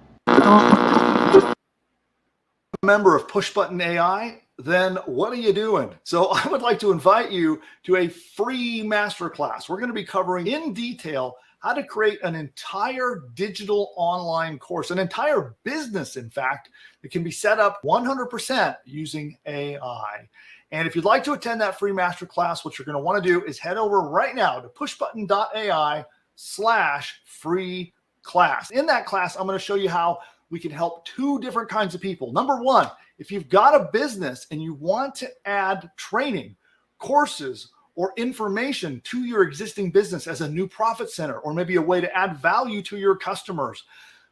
Member of Push Button AI, then what are you doing? So I would like to invite you to a free masterclass. We're going to be covering in detail how to create an entire digital online course, an entire business, in fact, that can be set up 100% using AI. And if you'd like to attend that free masterclass, what you're going to want to do is head over right now to pushbutton.ai/free class. In that class, I'm going to show you how we can help two different kinds of people. Number one, if you've got a business and you want to add training, courses, or information to your existing business as a new profit center, or maybe a way to add value to your customers,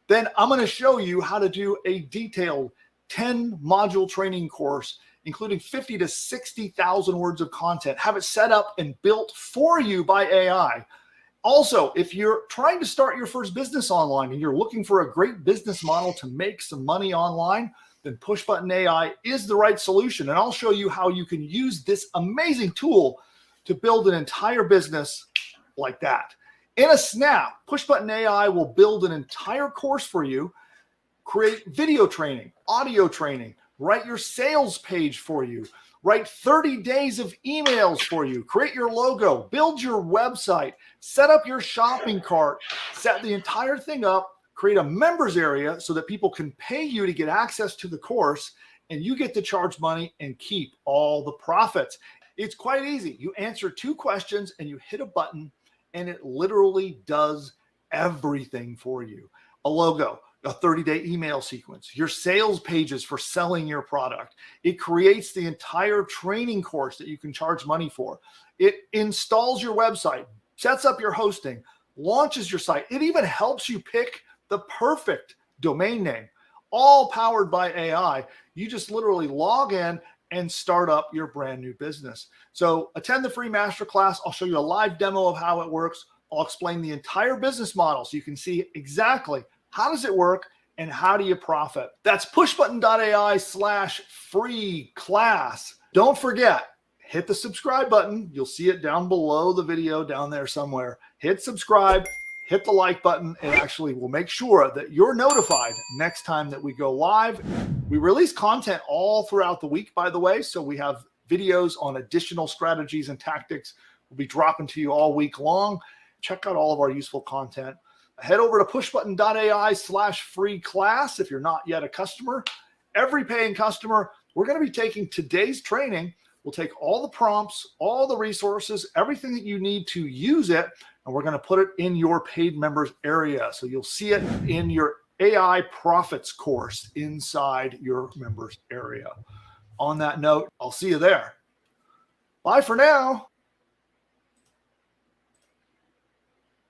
then I'm going to show you how to do a detailed 10-module training course, including 50 to 60,000 words of content, have it set up and built for you by AI. Also, if you're trying to start your first business online and you're looking for a great business model to make some money online, then Push Button AI is the right solution. And I'll show you how you can use this amazing tool to build an entire business like that. In a snap, Push Button AI will build an entire course for you, create video training, audio training, write your sales page for you, write 30 days of emails for you, create your logo, build your website, set up your shopping cart, set the entire thing up, create a members area so that people can pay you to get access to the course, and you get to charge money and keep all the profits. It's quite easy. You answer 2 questions and you hit a button and it literally does everything for you. A logo, a 30-day email sequence, your sales pages for selling your product. It creates the entire training course that you can charge money for. It installs your website, sets up your hosting, launches your site. It even helps you pick the perfect domain name, all powered by AI. You just literally log in and start up your brand new business. So attend the free masterclass. I'll show you a live demo of how it works. I'll explain the entire business model so you can see exactly how does it work and how do you profit. That's pushbutton.ai/free class. Don't forget, hit the subscribe button. You'll see it down below the video down there somewhere. Hit subscribe, hit the like button. It actually will make sure that you're notified next time that we go live. We release content all throughout the week, by the way. So we have videos on additional strategies and tactics we'll be dropping to you all week long. Check out all of our useful content. Head over to pushbutton.ai/free class if you're not yet a customer. Every paying customer, we're going to be taking today's training. We'll take all the prompts, all the resources, everything that you need to use it, and we're going to put it in your paid members area. So you'll see it in your AI profits course inside your members area. On that note, I'll see you there. Bye for now.